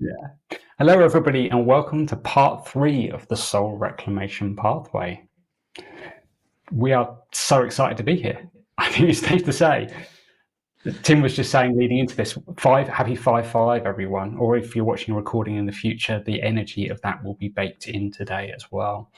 Yeah. Hello, everybody, and welcome to part 3 of the Soul Reclamation Pathway. We are so excited to be here. I think it's safe to say. Tim was just saying leading into this, happy 5-5, everyone. Or if you're watching a recording in the future, the energy of that will be baked in today as well.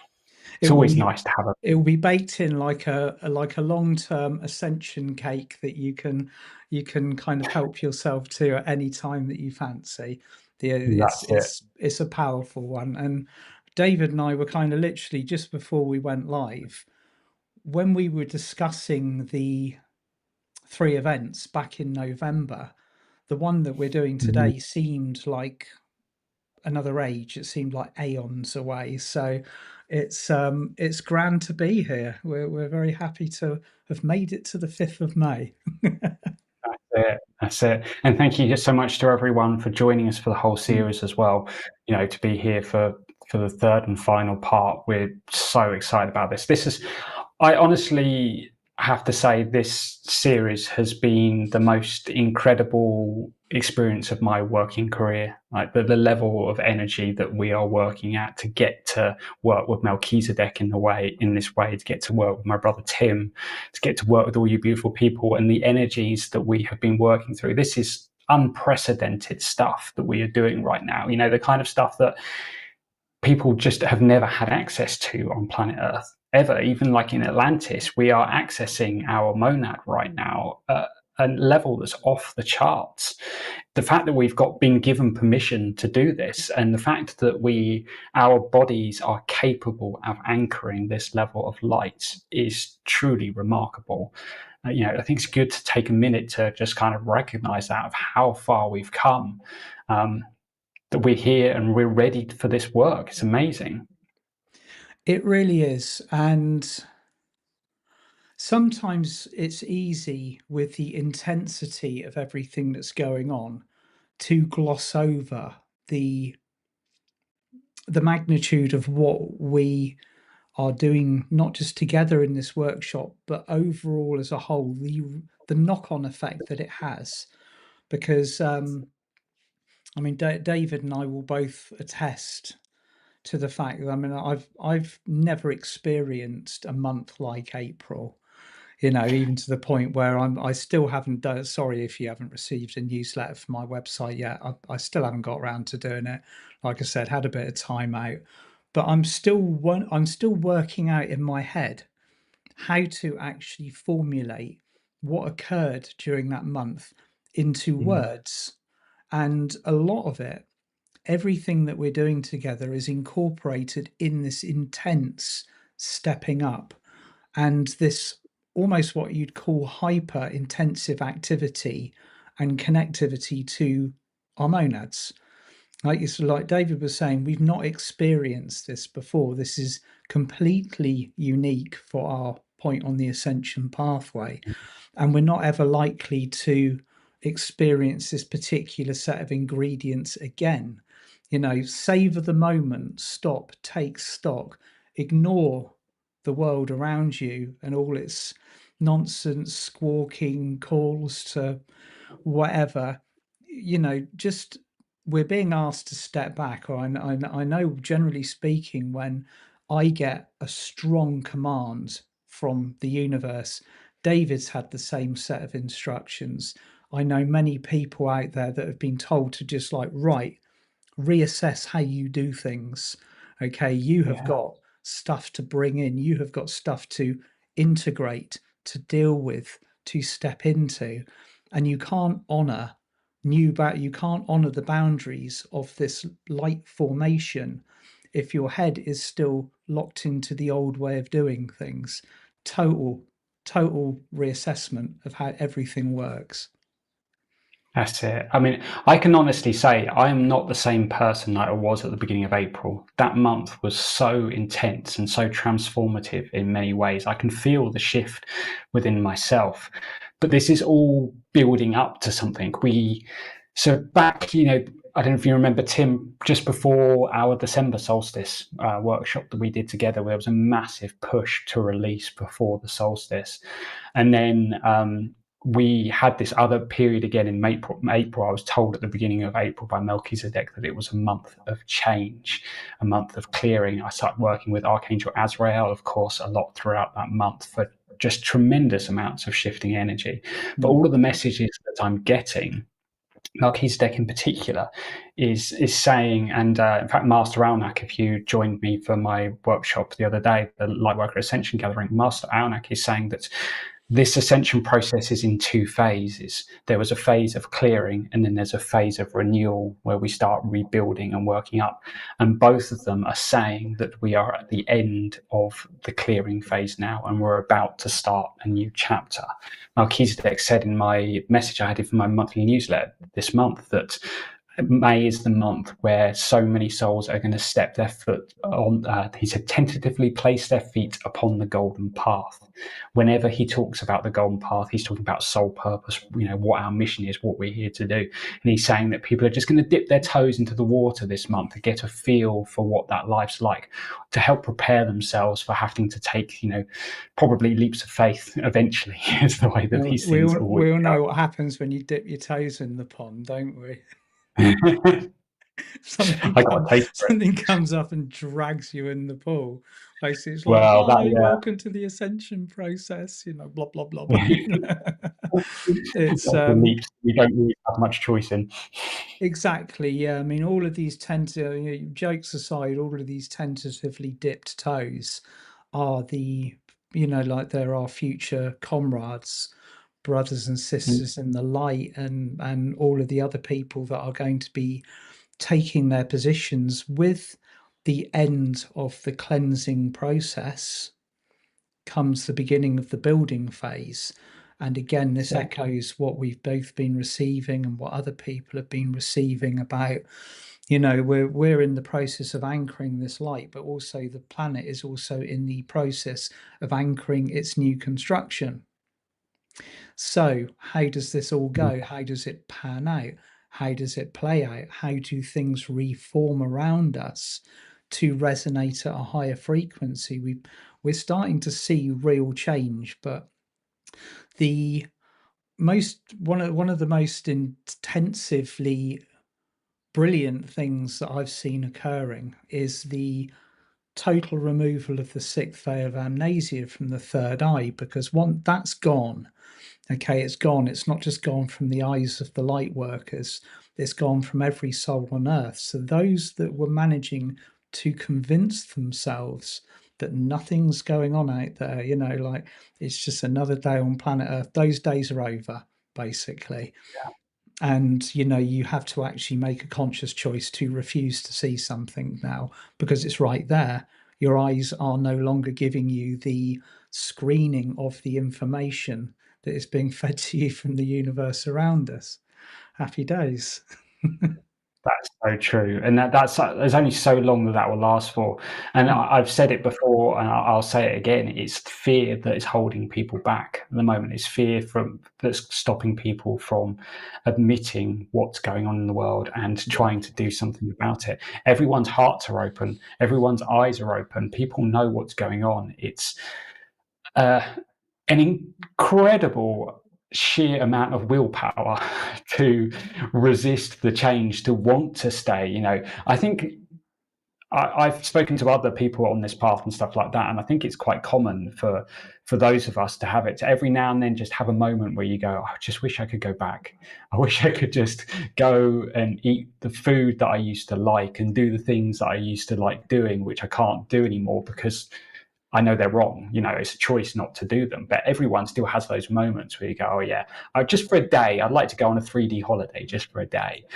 It It's will always be nice to have a. it will be baked in like a long-term ascension cake that you can kind of help yourself to at any time that you fancy. It's That's it. it's it's a powerful one. And David and I were kind of literally just before we went live, when we were discussing the three events back in November, the one that we're doing Mhm. today seemed like another age. It seemed like aeons away. So it's grand to be here. We're very happy to have made it to the 5th of May. That's it. That's it. And thank you so much to everyone for joining us for the whole series as well. To be here for the third and final part. We're so excited about this. I honestly have to say, this series has been the most incredible experience of my working career. Like the level of energy that we are working at to get to work with Melchizedek in this way, to get to work with my brother Tim, to get to work with all you beautiful people, and the energies that we have been working through. This is unprecedented stuff that we are doing right now. The kind of stuff that people just have never had access to on planet Earth ever. Even like in Atlantis, we are accessing our monad right now at a level that's off the charts. The fact that we've been given permission to do this, and the fact that our bodies are capable of anchoring this level of light, is truly remarkable. I think it's good to take a minute to just kind of recognize that, of how far we've come. That we're here and we're ready for this work. It's amazing. It really is. And sometimes it's easy with the intensity of everything that's going on to gloss over the the magnitude of what we are doing, not just together in this workshop, but overall as a whole, the knock-on effect that it has. Because I mean, David and I will both attest to the fact that, I mean, I've never experienced a month like April. Even to the point where I still haven't done. Sorry if you haven't received a newsletter from my website yet. I still haven't got around to doing it. Like I said, had a bit of time out, but I'm still working out in my head how to actually formulate what occurred during that month into Mm. words. And a lot of it, everything that we're doing together, is incorporated in this intense stepping up and this almost what you'd call hyper intensive activity and connectivity to our monads. Like David was saying, we've not experienced this before. This is completely unique for our point on the ascension pathway, and we're not ever likely to experience this particular set of ingredients again. Savor the moment, stop, take stock, ignore the world around you and all its nonsense, squawking calls to whatever. Just we're being asked to step back. Or I know, generally speaking, when I get a strong command from the universe, David's had the same set of instructions. I know many people out there that have been told to just like, right, reassess how you do things. Okay, you have Yeah. got stuff to bring in, you have got stuff to integrate, to deal with, to step into, and you can't honor the boundaries of this light formation if your head is still locked into the old way of doing things. Total reassessment of how everything works. That's it. I mean, I can honestly say I am not the same person that I was at the beginning of April. That month was so intense and so transformative in many ways. I can feel the shift within myself. But this is all building up to something. So back, I don't know if you remember, Tim, just before our December solstice workshop that we did together, there was a massive push to release before the solstice. And then we had this other period again in April. I was told at the beginning of April by Melchizedek that it was a month of change, a month of clearing. I started working with Archangel Azrael, of course, a lot throughout that month for just tremendous amounts of shifting energy. But Mm. all of the messages that I'm getting, Melchizedek in particular, is saying, and in fact, Master Alnak, if you joined me for my workshop the other day, the Lightworker Ascension Gathering, Master Alnak is saying that this ascension process is in two phases. There was a phase of clearing, and then there's a phase of renewal where we start rebuilding and working up. And both of them are saying that we are at the end of the clearing phase now, and we're about to start a new chapter. Melchizedek said in my message I had for my monthly newsletter this month that May is the month where so many souls are going to step their foot on, he said, tentatively place their feet upon the golden path. Whenever he talks about the golden path, he's talking about soul purpose, what our mission is, what we're here to do. And he's saying that people are just going to dip their toes into the water this month to get a feel for what that life's like, to help prepare themselves for having to take, probably leaps of faith eventually, is the way that Well, these things always we all go. know what happens when you dip your toes in the pond, don't we? I got a taste for it. Something comes up and drags you in the pool. Basically, it's like, Well, "Hi, that welcome to the ascension process." Blah blah blah blah. yeah. It's The leaps we don't really have much choice in. exactly, yeah. I mean, all of these jokes aside, all of these tentatively dipped toes are like they're our future comrades, brothers and sisters in the light, and all of the other people that are going to be taking their positions with the end of the cleansing process comes the beginning of the building phase. And again, this Exactly. echoes what we've both been receiving and what other people have been receiving about, we're in the process of anchoring this light, but also the planet is also in the process of anchoring its new construction. So, how does this all go? How does it pan out? How does it play out? How do things reform around us to resonate at a higher frequency? We're starting to see real change, but the one of the most intensively brilliant things that I've seen occurring is the total removal of the sixth veil of amnesia from the third eye, because that's gone. Okay, it's gone. It's not just gone from the eyes of the light workers, it's gone from every soul on earth. So those that were managing to convince themselves that nothing's going on out there, like it's just another day on planet Earth, those days are over, basically. And you have to actually make a conscious choice to refuse to see something now, because it's right there. Your eyes are no longer giving you the screening of the information that is being fed to you from the universe around us. Happy days. That's so true, and that's there's only so long that will last for. And Mm. I've said it before, and I'll say it again. It's fear that is holding people back at the moment. It's fear that's stopping people from admitting what's going on in the world and Yeah. trying to do something about it. Everyone's hearts are open. Everyone's eyes are open. People know what's going on. It's uh, an incredible sheer amount of willpower to resist the change, to want to stay. I think I've spoken to other people on this path and stuff like that, and I think it's quite common for those of us to have it, to every now and then just have a moment where you go, I just wish I could go back. I wish I could just go and eat the food that I used to like and do the things that I used to like doing, which I can't do anymore because I know they're wrong. It's a choice not to do them. But everyone still has those moments where you go, oh, yeah, just for a day, I'd like to go on a 3D holiday just for a day.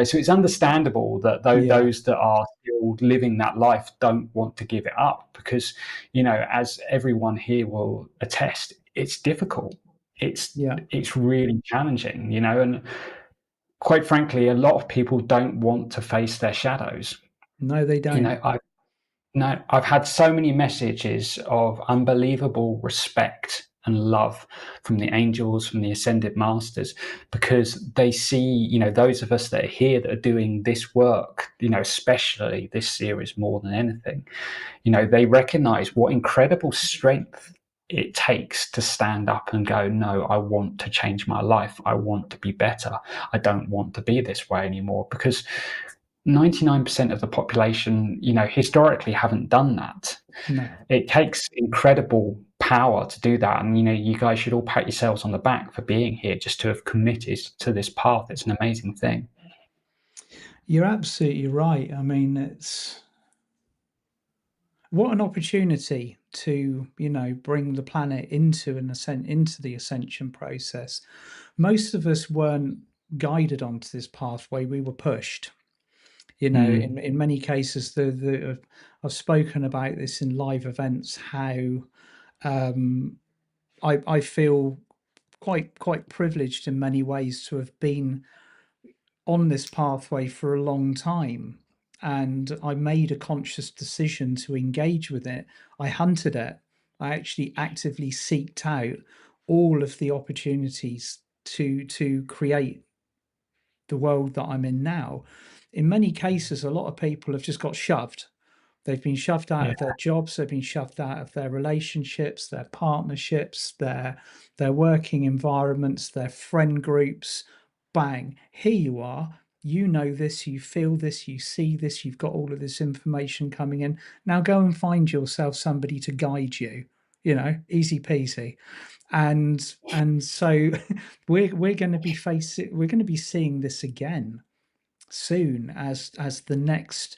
So it's understandable that Yeah. those that are still living that life don't want to give it up because, as everyone here will attest, it's difficult. It's Yeah. it's really challenging, and quite frankly, a lot of people don't want to face their shadows. No, they You don't. know, I no, I've had so many messages of unbelievable respect and love from the angels, from the ascended masters, because they see, those of us that are here that are doing this work, especially this series more than anything, they recognize what incredible strength it takes to stand up and go, no, I want to change my life. I want to be better. I don't want to be this way anymore, because 99% of the population, historically haven't done that. No. It takes incredible power to do that. And, you guys should all pat yourselves on the back for being here, just to have committed to this path. It's an amazing thing. You're absolutely right. I mean, it's what an opportunity to, bring the planet into the ascension process. Most of us weren't guided onto this pathway, we were pushed. Mm, In many cases, the I've spoken about this in live events, how um, I feel quite privileged in many ways to have been on this pathway for a long time. And I made a conscious decision to engage with it. I hunted it. I actually actively seeked out all of the opportunities to create the world that I'm in now. In many cases, a lot of people have just got shoved. They've been shoved out yeah, of their jobs, they've been shoved out of their relationships, their partnerships, their working environments, their friend groups. Bang, here you are. You know this, you feel this, you see this, you've got all of this information coming in. Now go and find yourself somebody to guide you. Easy peasy. And so we're going to be seeing this again soon, as the next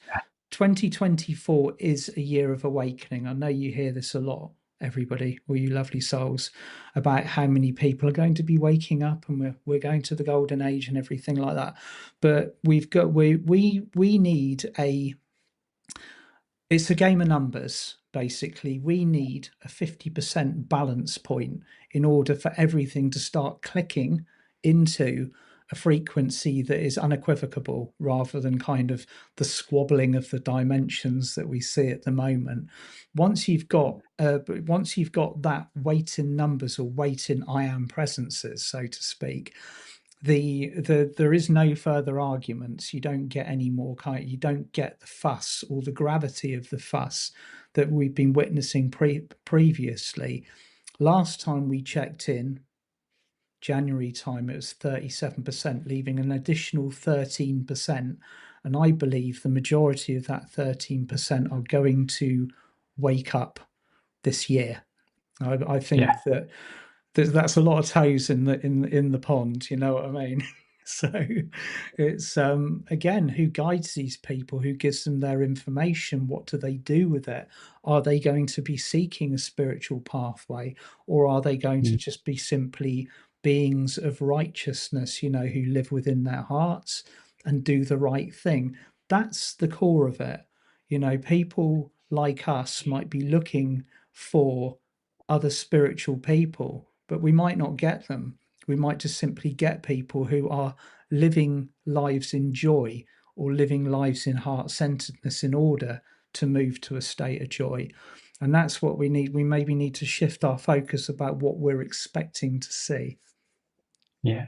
2024 is a year of awakening. I know you hear this a lot, everybody, all you lovely souls, about how many people are going to be waking up, and we're going to the golden age and everything like that. But we need a it's a game of numbers, basically. We need a 50% balance point in order for everything to start clicking into a frequency that is unequivocal, rather than kind of the squabbling of the dimensions that we see at the moment. Once you've got that weight in numbers, or weight in I am presences, so to speak, there is no further arguments. You don't get any more you don't get the fuss or the gravity of the fuss that we've been witnessing previously. Last time we checked in January time, it was 37%, leaving an additional 13%. And I believe the majority of that 13% are going to wake up this year. I yeah, think that that's a lot of toes in the pond. You know what I mean? So it's again, who guides these people? Who gives them their information? What do they do with it? Are they going to be seeking a spiritual pathway, or are they going to mm, just be simply beings of righteousness? Who live within their hearts and do the right thing. That's the core of it. People like us might be looking for other spiritual people, but we might not get them. We might just simply get people who are living lives in joy, or living lives in heart centeredness, in order to move to a state of joy. And that's what we need. We maybe need to shift our focus about what we're expecting to see. yeah.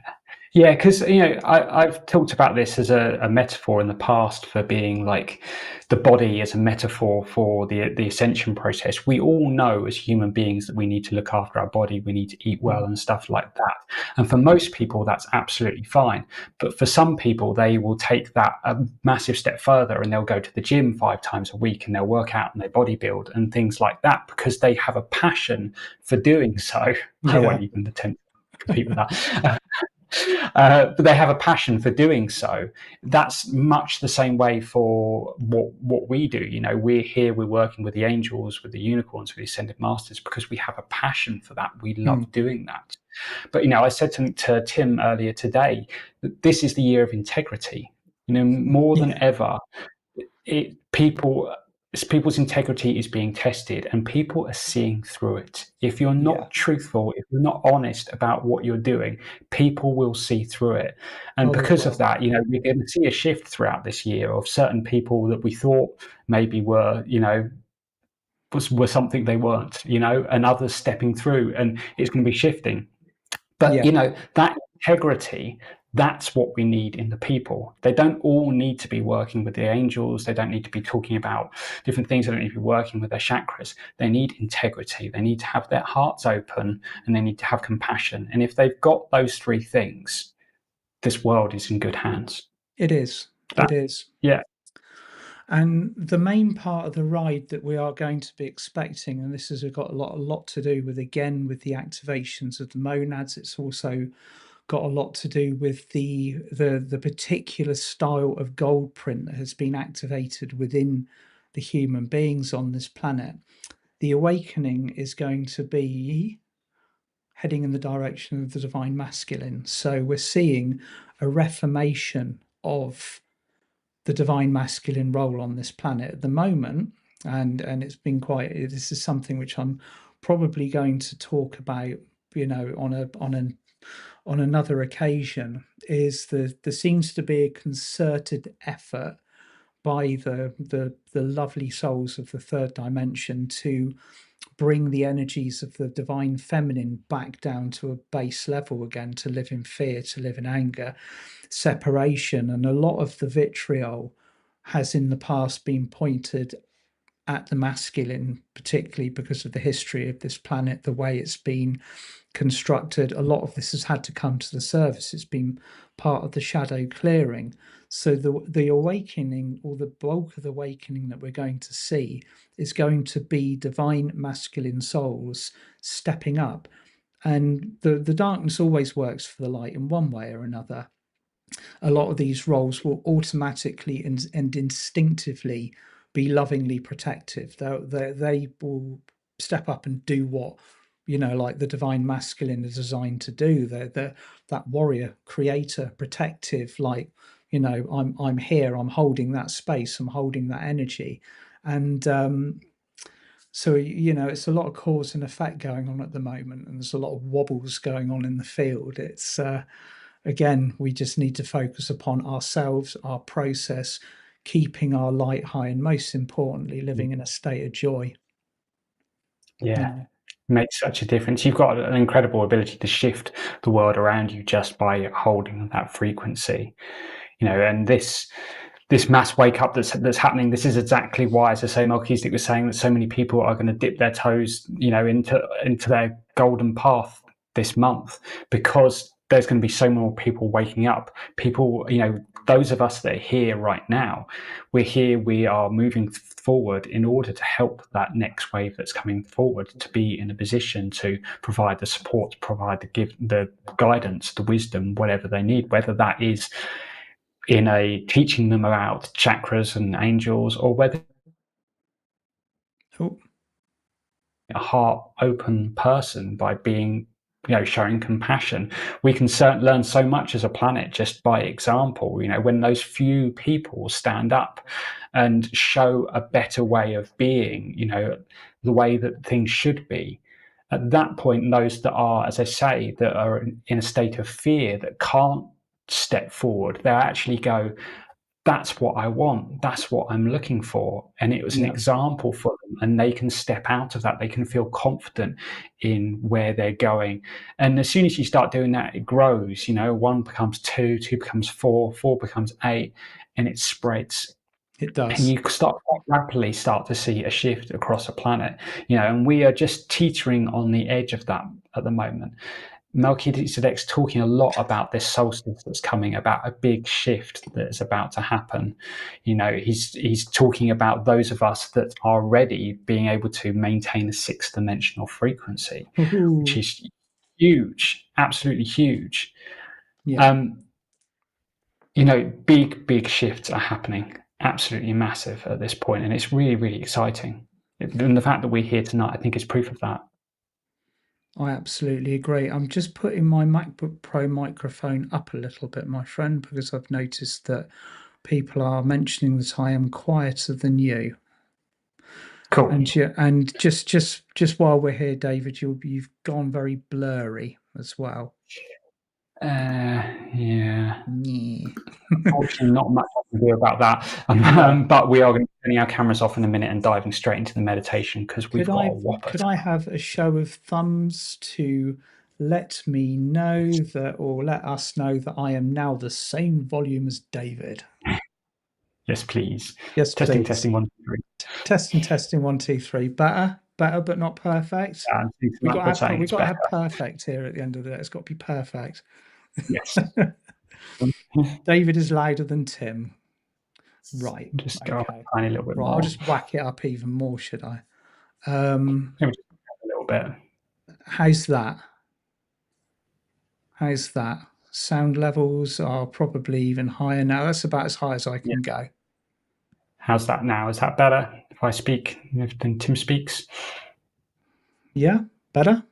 Yeah, because I've talked about this as a metaphor in the past for being like the body as a metaphor for the ascension process. We all know as human beings that we need to look after our body, we need to eat well Mm. and stuff like that. And for most people, that's absolutely fine. But for some people, they will take that a massive step further, and they'll go to the gym 5 times a week, and they'll work out and they body build and things like that, because they have a passion for doing so. I Yeah. won't even attempt to compete with that. But they have a passion for doing so. That's much the same way for what we do. We're here, we're working with the angels, with the unicorns, with the ascended masters, because we have a passion for that. We Mm. love doing that. But I said to Tim earlier today that this is the year of integrity. More than Yeah. ever, people's integrity is being tested, and people are seeing through it. If you're Yeah. not truthful, if you're not honest about what you're doing, people will see through it. And Oh, they because of will. that, we're going to see a shift throughout this year of certain people that we thought maybe were something they weren't, and others stepping through, and it's going to be shifting. But Yeah. that integrity, That's what we need in the people. They don't all need to be working with the angels. They don't need to be talking about different things. They don't need to be working with their chakras. They need integrity. They need to have their hearts open, and they need to have compassion. And if they've got those three things, this world is in good hands. It is. That, It is. yeah. And the main part of the ride that we are going to be expecting, and this has got a lot to do with, again, with the activations of the monads. It's also got a lot to do with the particular style of gold print that has been activated within the human beings on this planet. The awakening is going to be heading in the direction of the divine masculine. So we're seeing a reformation of the divine masculine role on this planet at the moment, and it's been quite. This is something which I'm probably going to talk about, on another occasion. Is there seems to be a concerted effort by the lovely souls of the third dimension to bring the energies of the divine feminine back down to a base level again, to live in fear, to live in anger, separation. And a lot of the vitriol has in the past been pointed at the masculine, particularly because of the history of this planet, the way it's been constructed. A lot of this has had to come to the surface. It's been part of the shadow clearing. So the awakening, or the bulk of the awakening that we're going to see, is going to be divine masculine souls stepping up. And the darkness always works for the light in one way or another. A lot of these roles will automatically and instinctively be lovingly protective. They will step up and do what, like the divine masculine is designed to do. They're that warrior, creator, protective. Like, I'm here. I'm holding that space. I'm holding that energy, and so it's a lot of cause and effect going on at the moment, and there's a lot of wobbles going on in the field. It's again, we just need to focus upon ourselves, our process, keeping our light high, and most importantly, living in a state of joy. Yeah, makes such a difference. You've got an incredible ability to shift the world around you just by holding that frequency. And this mass wake up that's happening. This is exactly why, as I say, Melchizedek was saying that so many people are going to dip their toes, into their golden path this month, because there's going to be so many more people waking up. People, those of us that are here right now, we're here. We are moving forward in order to help that next wave that's coming forward to be in a position to provide the support, provide the guidance, the wisdom, whatever they need, whether that is teaching them about chakras and angels, or whether a heart open person by being, showing compassion. We can learn so much as a planet just by example. When those few people stand up and show a better way of being, the way that things should be. At that point, those that are, as I say, that are in a state of fear, that can't step forward, they actually go, that's what I want. That's what I'm looking for. And it was an example for them, and they can step out of that. They can feel confident in where they're going. And as soon as you start doing that, it grows. One becomes two, two becomes four, four becomes eight, and it spreads. It does. And you rapidly start to see a shift across the planet. And we are just teetering on the edge of that at the moment. Melchizedek's talking a lot about this solstice that's coming, about a big shift that's about to happen. He's talking about those of us that are ready being able to maintain a 6th-dimensional frequency, which is huge, absolutely huge. Big shifts are happening, absolutely massive at this point, and it's really, really exciting. And the fact that we're here tonight, I think, is proof of that. I absolutely agree. I'm just putting my MacBook Pro microphone up a little bit, my friend, because I've noticed that people are mentioning that I am quieter than you. Cool. And just while we're here, David, you've gone very blurry as well. Yeah. Unfortunately, not much I can do about that. But we are going to be turning our cameras off in a minute and diving straight into the meditation, because we've got a whopper. Could I have a show of thumbs to let me know that, or let us know that I am now the same volume as David. Yes, please. Yes, Testing, please. testing, 1, 2, 3. Testing, testing, 1, 2, 3. Better, but not perfect. And things We like got we're to have, saying we it's got to better. have perfect here at the end of the day. It's got to be perfect. Yes. David is louder than Tim. Right. Just go up Okay. a tiny little bit Right. I'll more. just whack it up even more, should I? Maybe just a little bit. How's that? How's that? Sound levels are probably even higher now. That's about as high as I Yeah. can go. How's that now? Is that better if I speak, if then Tim speaks? Yeah? Better?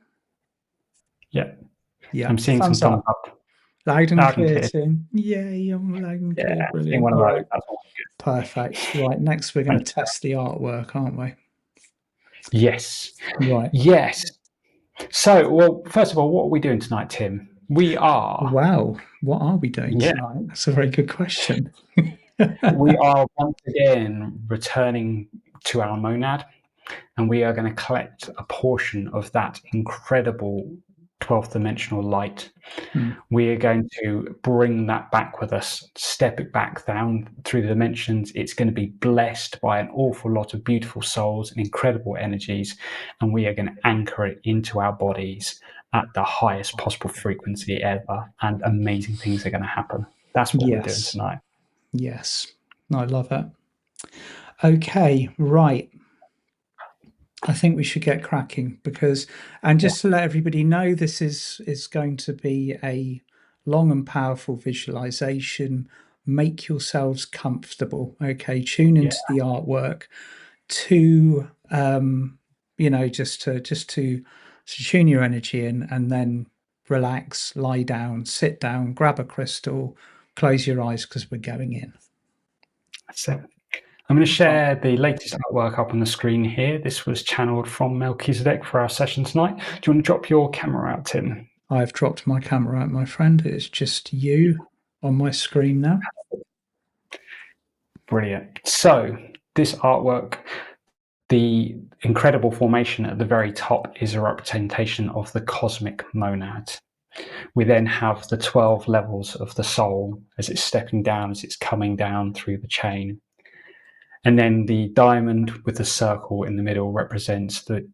Yeah. Yeah. I'm seeing some Thumbs thumbs up. up. Loud and Loud and clear, clear. Tim. Yay, I'm loud and clear. Yeah, seeing Brilliant. one of All those. right. That's all good. Perfect. Right. Next, we're going Thank to you. test the artwork, aren't we? Yes. Right. Yes. So, well, first of all, what are we doing tonight, Tim? We are, Wow. What are we doing yeah, tonight? That's a very good question. we are once again returning to our monad, and we are going to collect a portion of that incredible 12th dimensional light. We are going to bring that back with us, step it back down through the dimensions. It's going to be blessed by an awful lot of beautiful souls and incredible energies, and we are going to anchor it into our bodies at the highest possible frequency ever, and amazing things are going to happen. That's what we're doing Yes. tonight. Yes. I love it. Okay. Right. I think we should get cracking because, and Yeah. just to let everybody know, this is going to be a long and powerful visualization. Make yourselves comfortable. Okay, tune Yeah. into the artwork to, just to tune your energy in, and then relax, lie down, sit down, grab a crystal, close your eyes because we're going in. That's it. I'm going to share the latest artwork up on the screen here. This was channeled from Melchizedek for our session tonight. Do you want to drop your camera out, Tim? I've dropped my camera out, my friend. It's just you on my screen now. Brilliant. So, this artwork, the incredible formation at the very top is a representation of the cosmic monad. We then have the 12 levels of the soul as it's stepping down, as it's coming down through the chain. And then the diamond with the circle in the middle represents the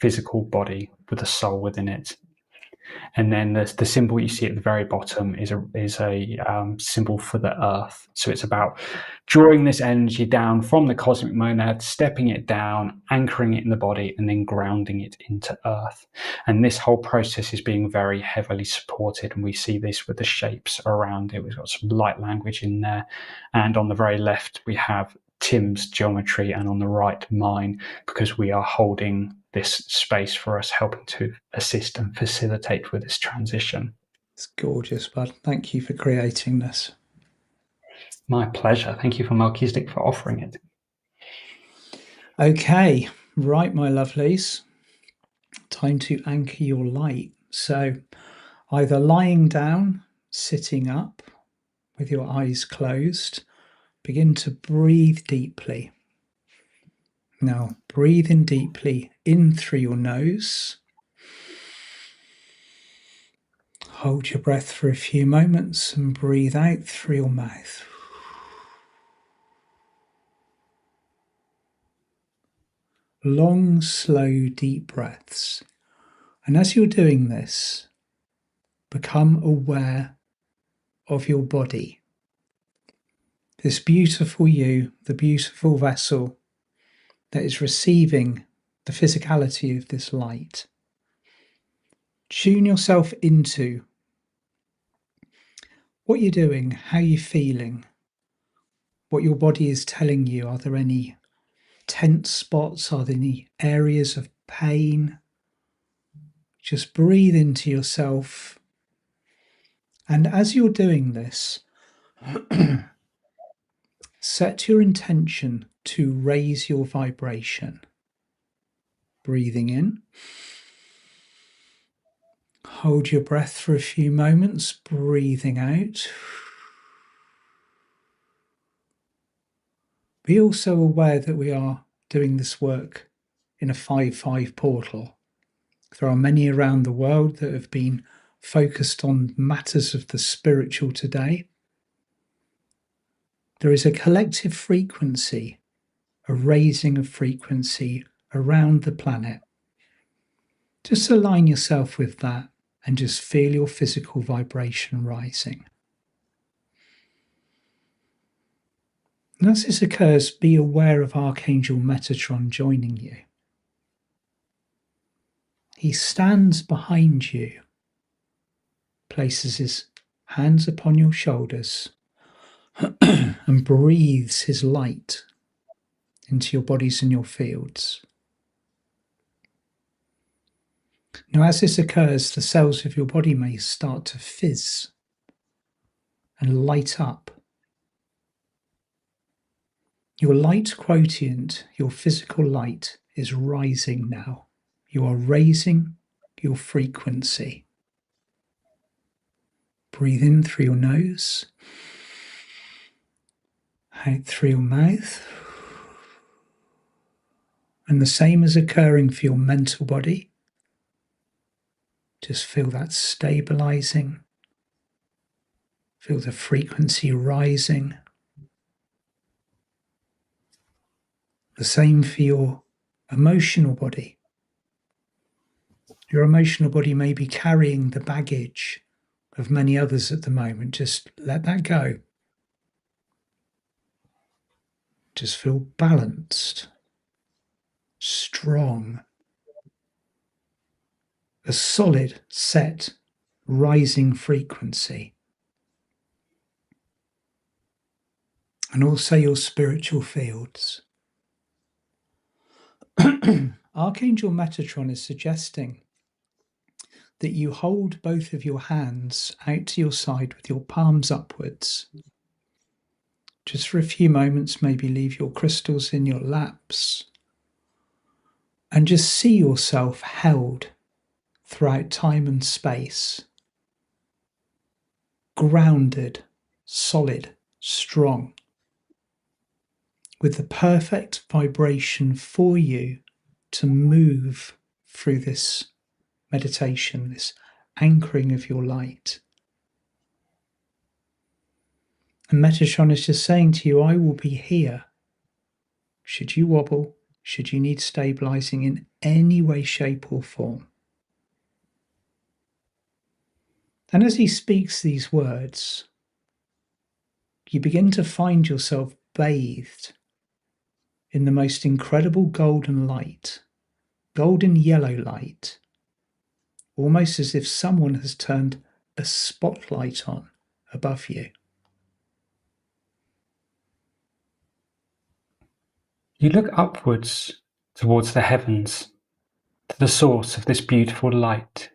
physical body with the soul within it. And then the symbol you see at the very bottom is a symbol for the earth. So it's about drawing this energy down from the cosmic monad, stepping it down, anchoring it in the body, and then grounding it into earth. And this whole process is being very heavily supported. And we see this with the shapes around it. We've got some light language in there. And on the very left, we have Tim's geometry, and on the right, mine, because we are holding this space for us, helping to assist and facilitate with this transition. It's gorgeous, bud. Thank you for creating this. My pleasure. Thank you for Melchizedek for offering it. Okay, right, my lovelies. Time to anchor your light. So, either lying down, sitting up with your eyes closed, begin to breathe deeply. Now, breathe in deeply in through your nose. Hold your breath for a few moments and breathe out through your mouth. Long, slow, deep breaths. And as you're doing this, become aware of your body. This beautiful you, the beautiful vessel that is receiving the physicality of this light. Tune yourself into what you're doing, how you're feeling, what your body is telling you. Are there any tense spots? Are there any areas of pain? Just breathe into yourself. And as you're doing this, set your intention to raise your vibration. Breathing in. Hold your breath for a few moments, breathing out. Be also aware that we are doing this work in a 5-5 portal. There are many around the world that have been focused on matters of the spiritual today. There is a collective frequency, a raising of frequency around the planet. Just align yourself with that and just feel your physical vibration rising. And as this occurs, be aware of Archangel Metatron joining you. He stands behind you, places his hands upon your shoulders, and breathes his light into your bodies and your fields. Now, as this occurs, the cells of your body may start to fizz and light up. Your light quotient, your physical light, is rising now. You are raising your frequency. Breathe in through your nose, out through your mouth. And the same is occurring for your mental body. Just feel that stabilizing. Feel the frequency rising. The same for your emotional body. Your emotional body may be carrying the baggage of many others at the moment. Just let that go. Just feel balanced, strong, a solid, set, rising frequency. And also your spiritual fields. Archangel Metatron is suggesting that you hold both of your hands out to your side with your palms upwards. Just for a few moments, maybe leave your crystals in your laps and just see yourself held throughout time and space, grounded, solid, strong, with the perfect vibration for you to move through this meditation, this anchoring of your light. And Metatron is just saying to you, I will be here. Should you wobble, should you need stabilizing in any way, shape, or form. And as he speaks these words, you begin to find yourself bathed in the most incredible golden light, golden yellow light, almost as if someone has turned a spotlight on above you. You look upwards towards the heavens, to the source of this beautiful light,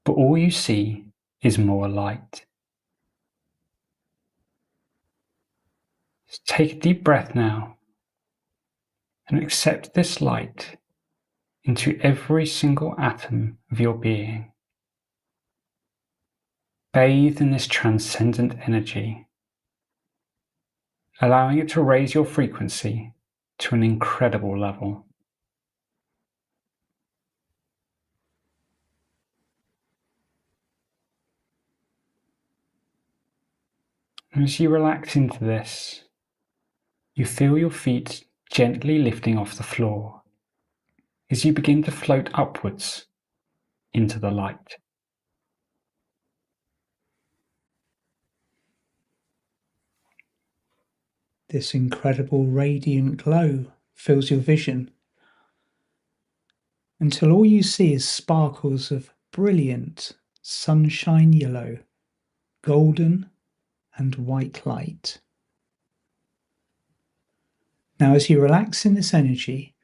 but all you see is more light. Just take a deep breath now and accept this light into every single atom of your being. Bathe in this transcendent energy, allowing it to raise your frequency to an incredible level. And as you relax into this, you feel your feet gently lifting off the floor as you begin to float upwards into the light. This incredible radiant glow fills your vision until all you see is sparkles of brilliant sunshine yellow, golden and white light. Now, as you relax in this energy,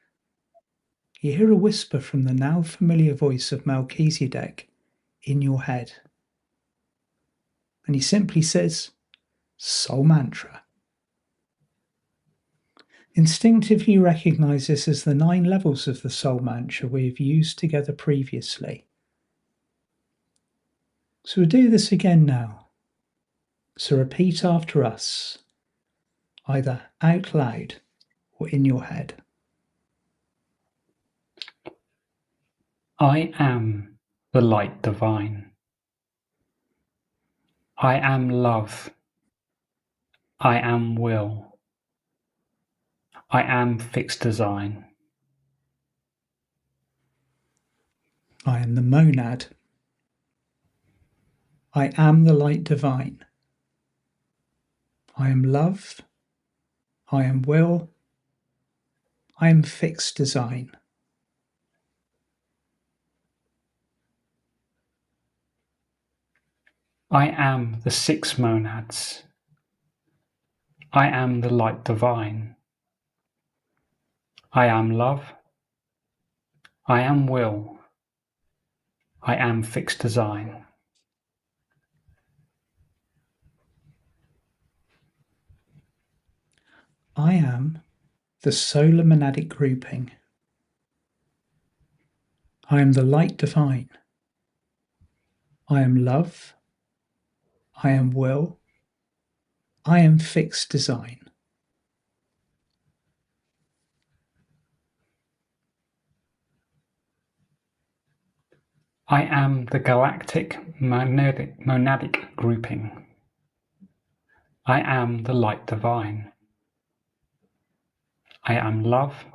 you hear a whisper from the now familiar voice of Melchizedek in your head. And he simply says, Soul Mantra. Instinctively you recognize this as the 9 levels of the Soul Mantra we've used together previously. So we'll do this again now. So repeat after us, either out loud or in your head. I am the light divine. I am love. I am will. I am fixed design. I am the monad. I am the light divine. I am love. I am will. I am fixed design. I am the six monads. I am the light divine. I am love. I am will. I am fixed design. I am the solar monadic grouping. I am the light divine. I am love. I am will. I am fixed design. I am the galactic monadic grouping. I am the light divine. I am love.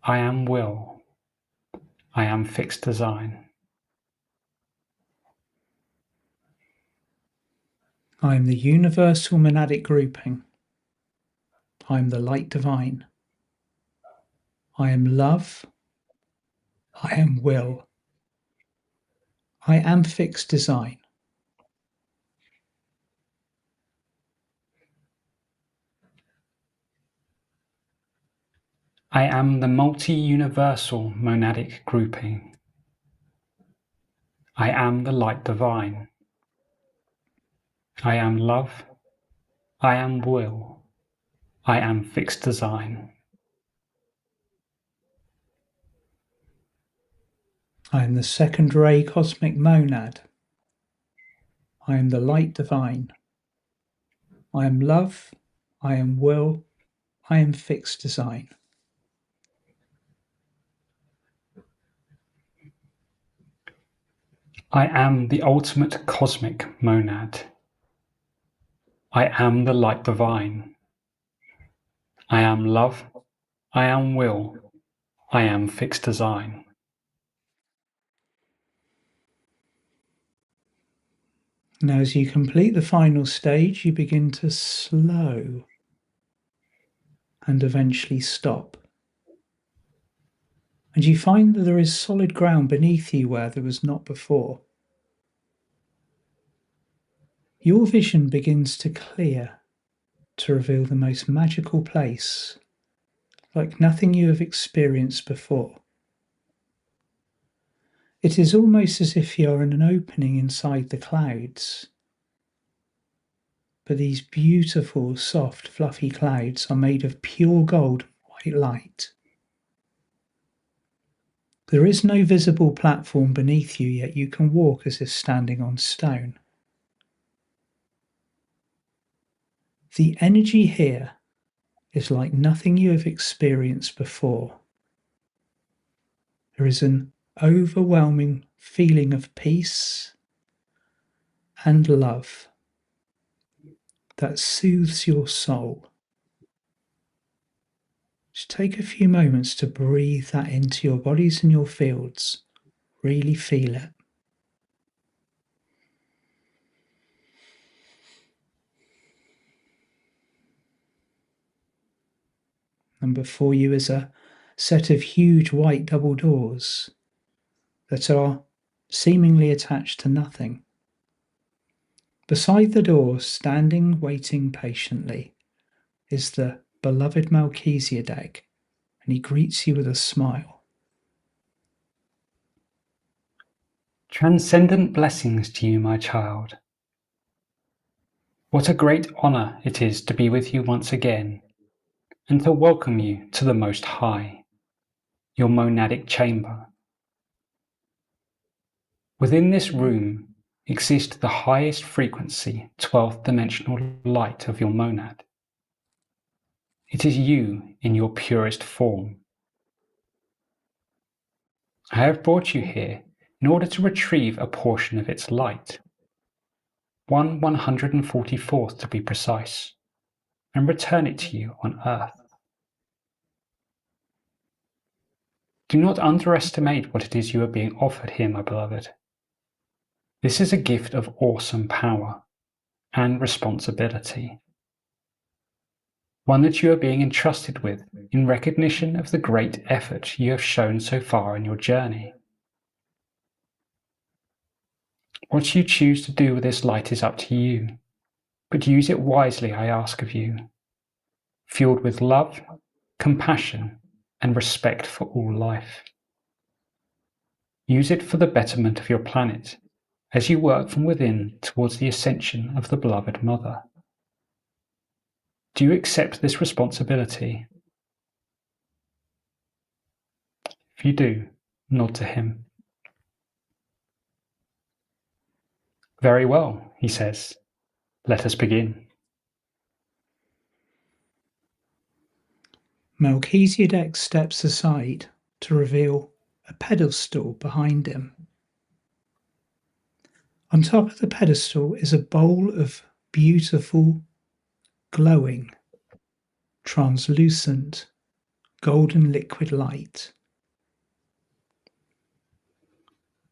I am will. I am fixed design. I am the universal monadic grouping. I am the light divine. I am love. I am will. I am fixed design. I am the multi-universal monadic grouping. I am the light divine. I am love. I am will. I am fixed design. I am the second ray cosmic monad. I am the light divine. I am love. I am will. I am fixed design. I am the ultimate cosmic monad. I am the light divine. I am love. I am will. I am fixed design. Now, as you complete the final stage, you begin to slow and eventually stop. And you find that there is solid ground beneath you where there was not before. Your vision begins to clear to reveal the most magical place, like nothing you have experienced before. It is almost as if you are in an opening inside the clouds. But these beautiful, soft, fluffy clouds are made of pure gold white light. There is no visible platform beneath you, yet you can walk as if standing on stone. The energy here is like nothing you have experienced before. There is an overwhelming feeling of peace and love that soothes your soul. Just take a few moments to breathe that into your bodies and your fields. Really feel it. And before you is a set of huge white double doors that are seemingly attached to nothing. Beside the door, standing waiting patiently, is the beloved Melchizedek, and he greets you with a smile. Transcendent blessings to you, my child. What a great honor it is to be with you once again, and to welcome you to the Most High, your monadic chamber. Within this room exists the highest frequency 12th dimensional light of your monad. It is you in your purest form. I have brought you here in order to retrieve a portion of its light, 1/144th to be precise, and return it to you on Earth. Do not underestimate what it is you are being offered here, my beloved. This is a gift of awesome power and responsibility, one that you are being entrusted with in recognition of the great effort you have shown so far in your journey. What you choose to do with this light is up to you, but use it wisely, I ask of you, fueled with love, compassion, and respect for all life. Use it for the betterment of your planet as you work from within towards the ascension of the beloved Mother. Do you accept this responsibility? If you do, nod to him. Very well, he says. Let us begin. Melchizedek steps aside to reveal a pedestal behind him. On top of the pedestal is a bowl of beautiful, glowing, translucent, golden liquid light.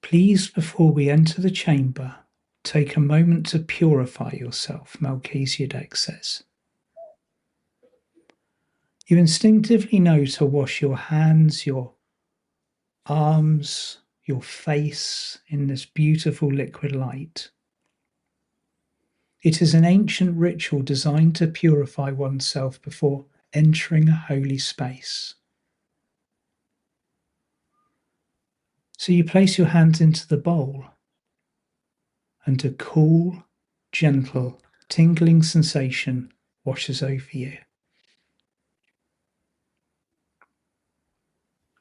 Please, before we enter the chamber, take a moment to purify yourself, Melchizedek says. You instinctively know to wash your hands, your arms, your face in this beautiful liquid light. It is an ancient ritual designed to purify oneself before entering a holy space. So you place your hands into the bowl, and a cool, gentle, tingling sensation washes over you.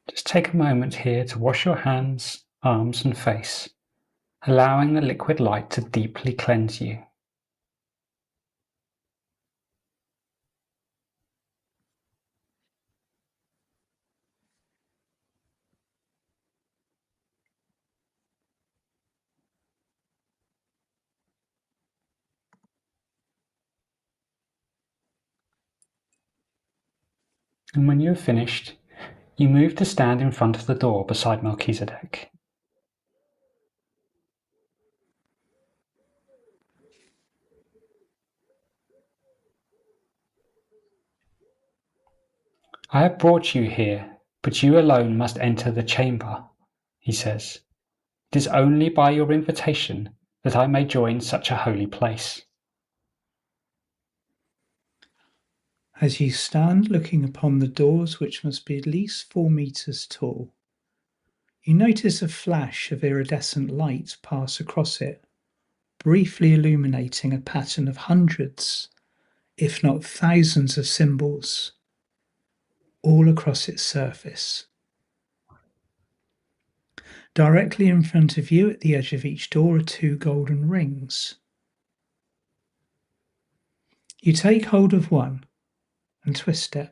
Just take a moment here to wash your hands, arms, and face, allowing the liquid light to deeply cleanse you. And when you have finished, you move to stand in front of the door beside Melchizedek. I have brought you here, but you alone must enter the chamber, he says. It is only by your invitation that I may join such a holy place. As you stand looking upon the doors, which must be at least 4 meters tall, you notice a flash of iridescent light pass across it, briefly illuminating a pattern of hundreds, if not thousands of symbols, all across its surface. Directly in front of you, at the edge of each door, are 2 golden rings. You take hold of one and twist it.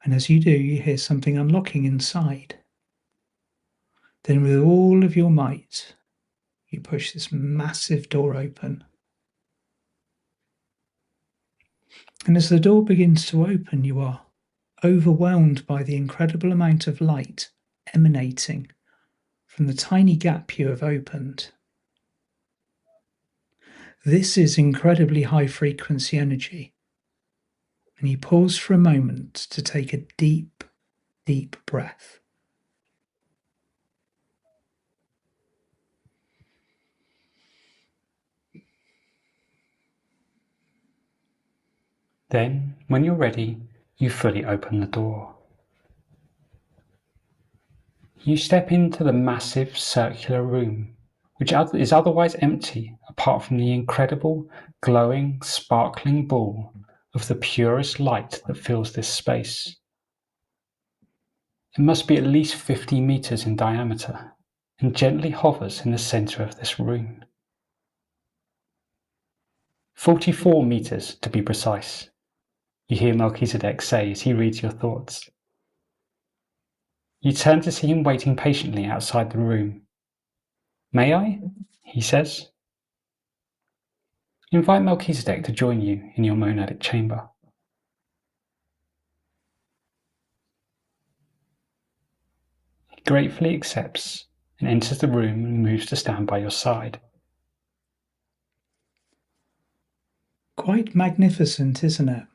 And as you do, you hear something unlocking inside. Then with all of your might, you push this massive door open. And as the door begins to open, you are overwhelmed by the incredible amount of light emanating from the tiny gap you have opened. This is incredibly high frequency energy. And you pause for a moment to take a deep, deep breath. Then, when you're ready, you fully open the door. You step into the massive circular room, which is otherwise empty apart from the incredible, glowing, sparkling ball of the purest light that fills this space. It must be at least 50 meters in diameter and gently hovers in the center of this room. 44 meters to be precise, you hear Melchizedek say as he reads your thoughts. You turn to see him waiting patiently outside the room. "May I?" he says. Invite Melchizedek to join you in your monadic chamber. He gratefully accepts and enters the room and moves to stand by your side. Quite magnificent, isn't it?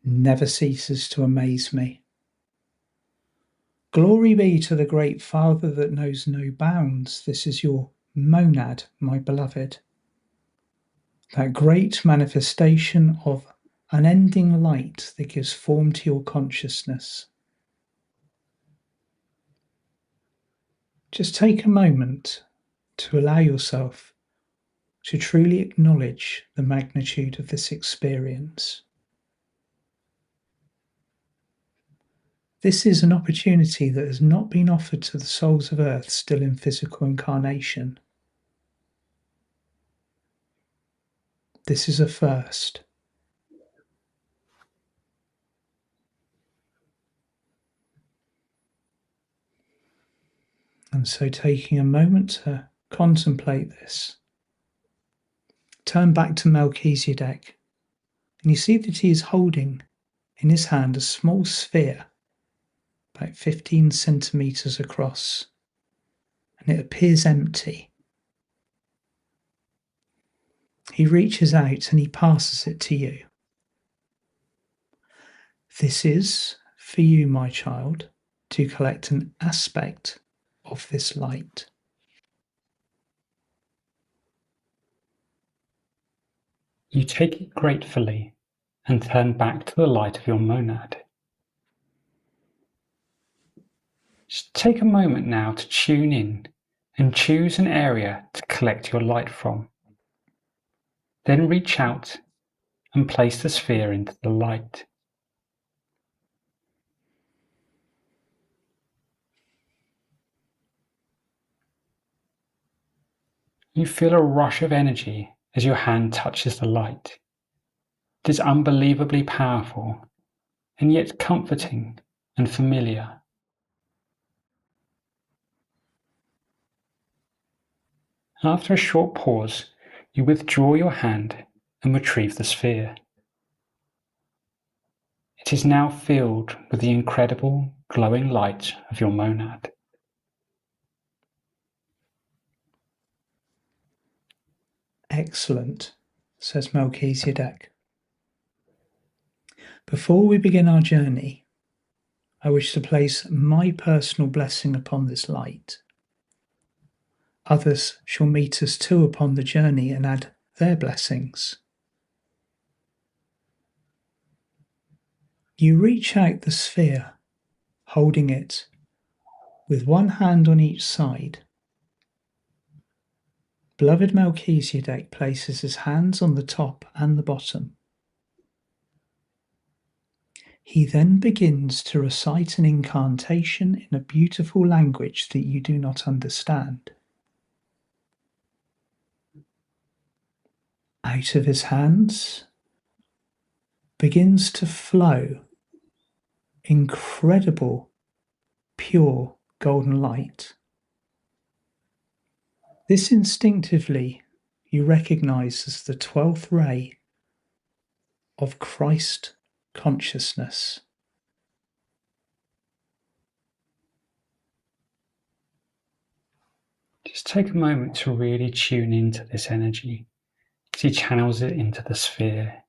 Never ceases to amaze me. Glory be to the great Father that knows no bounds. This is your monad, my beloved. That great manifestation of unending light that gives form to your consciousness. Just take a moment to allow yourself to truly acknowledge the magnitude of this experience. This is an opportunity that has not been offered to the souls of Earth still in physical incarnation. This is a first. And so, taking a moment to contemplate this, turn back to Melchizedek, and you see that he is holding in his hand a small sphere, about 15 centimeters across, and it appears empty. He reaches out and he passes it to you. This is for you, my child, to collect an aspect of this light. You take it gratefully and turn back to the light of your monad. Just take a moment now to tune in and choose an area to collect your light from. Then reach out and place the sphere into the light. You feel a rush of energy as your hand touches the light. It is unbelievably powerful and yet comforting and familiar. After a short pause, you withdraw your hand and retrieve the sphere. It is now filled with the incredible glowing light of your monad. Excellent, says Melchizedek. Before we begin our journey, I wish to place my personal blessing upon this light. Others shall meet us too upon the journey and add their blessings. You reach out the sphere, holding it with one hand on each side. Beloved Melchizedek places his hands on the top and the bottom. He then begins to recite an incantation in a beautiful language that you do not understand. Out of his hands begins to flow incredible, pure golden light. This instinctively you recognize as the 12th ray of Christ consciousness. Just take a moment to really tune into this energy as he channels it into the sphere.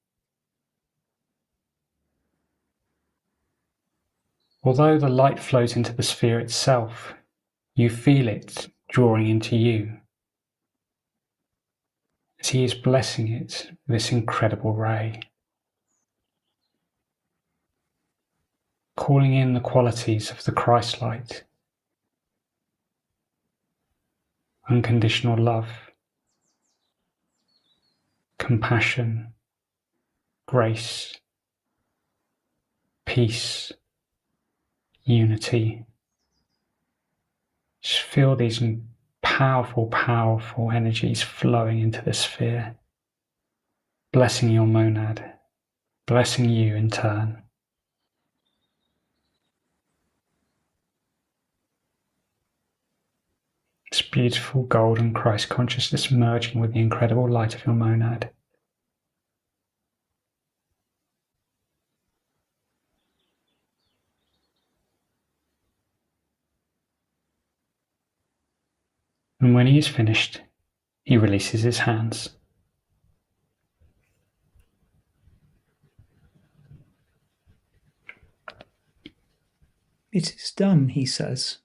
Although the light flows into the sphere itself, you feel it drawing into you as he is blessing it with this incredible ray, calling in the qualities of the Christ light, unconditional love, compassion, grace, peace, unity. Just feel these powerful, powerful energies flowing into the sphere, blessing your monad, blessing you in turn. beautiful golden Christ consciousness merging with the incredible light of your monad. And when he is finished, he releases his hands. It is done, he says.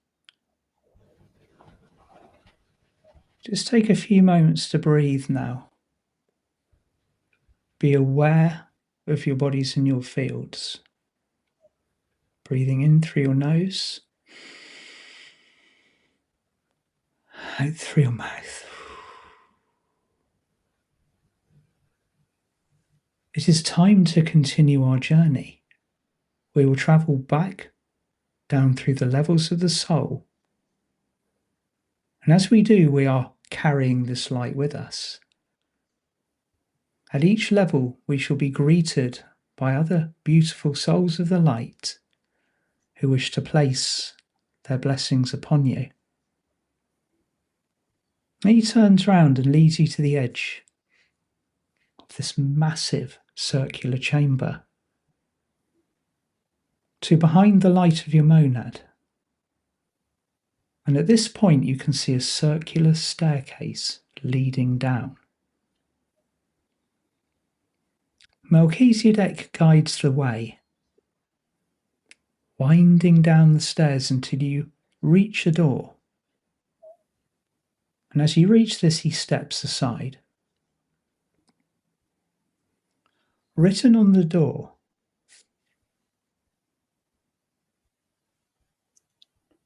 Just take a few moments to breathe now. Be aware of your bodies and your fields. Breathing in through your nose, out through your mouth. It is time to continue our journey. We will travel back down through the levels of the soul. And as we do, we are carrying this light with us. At each level, we shall be greeted by other beautiful souls of the light who wish to place their blessings upon you. And he turns round and leads you to the edge of this massive circular chamber, to behind the light of your monad. And at this point, you can see a circular staircase leading down. Melchizedek guides the way, winding down the stairs until you reach a door. And as you reach this, he steps aside. Written on the door,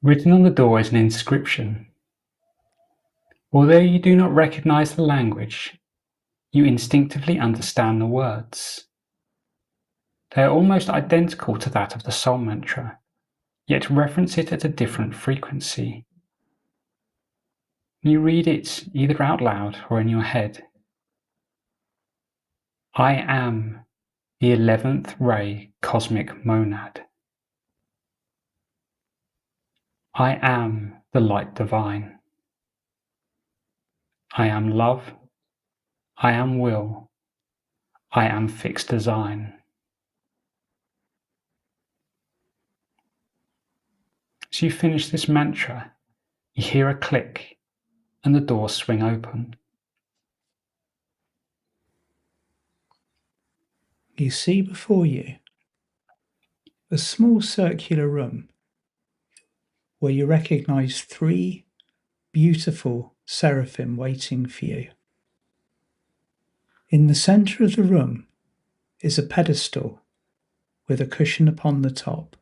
Written on the door is an inscription. Although you do not recognize the language, you instinctively understand the words. They are almost identical to that of the soul mantra, yet reference it at a different frequency. You read it either out loud or in your head. I am the 11th ray cosmic monad. I am the light divine. I am love. I am will. I am fixed design. As you finish this mantra, you hear a click and the doors swing open. you see before you a small circular room where you recognize 3 beautiful seraphim waiting for you. In the center of the room is a pedestal with a cushion upon the top.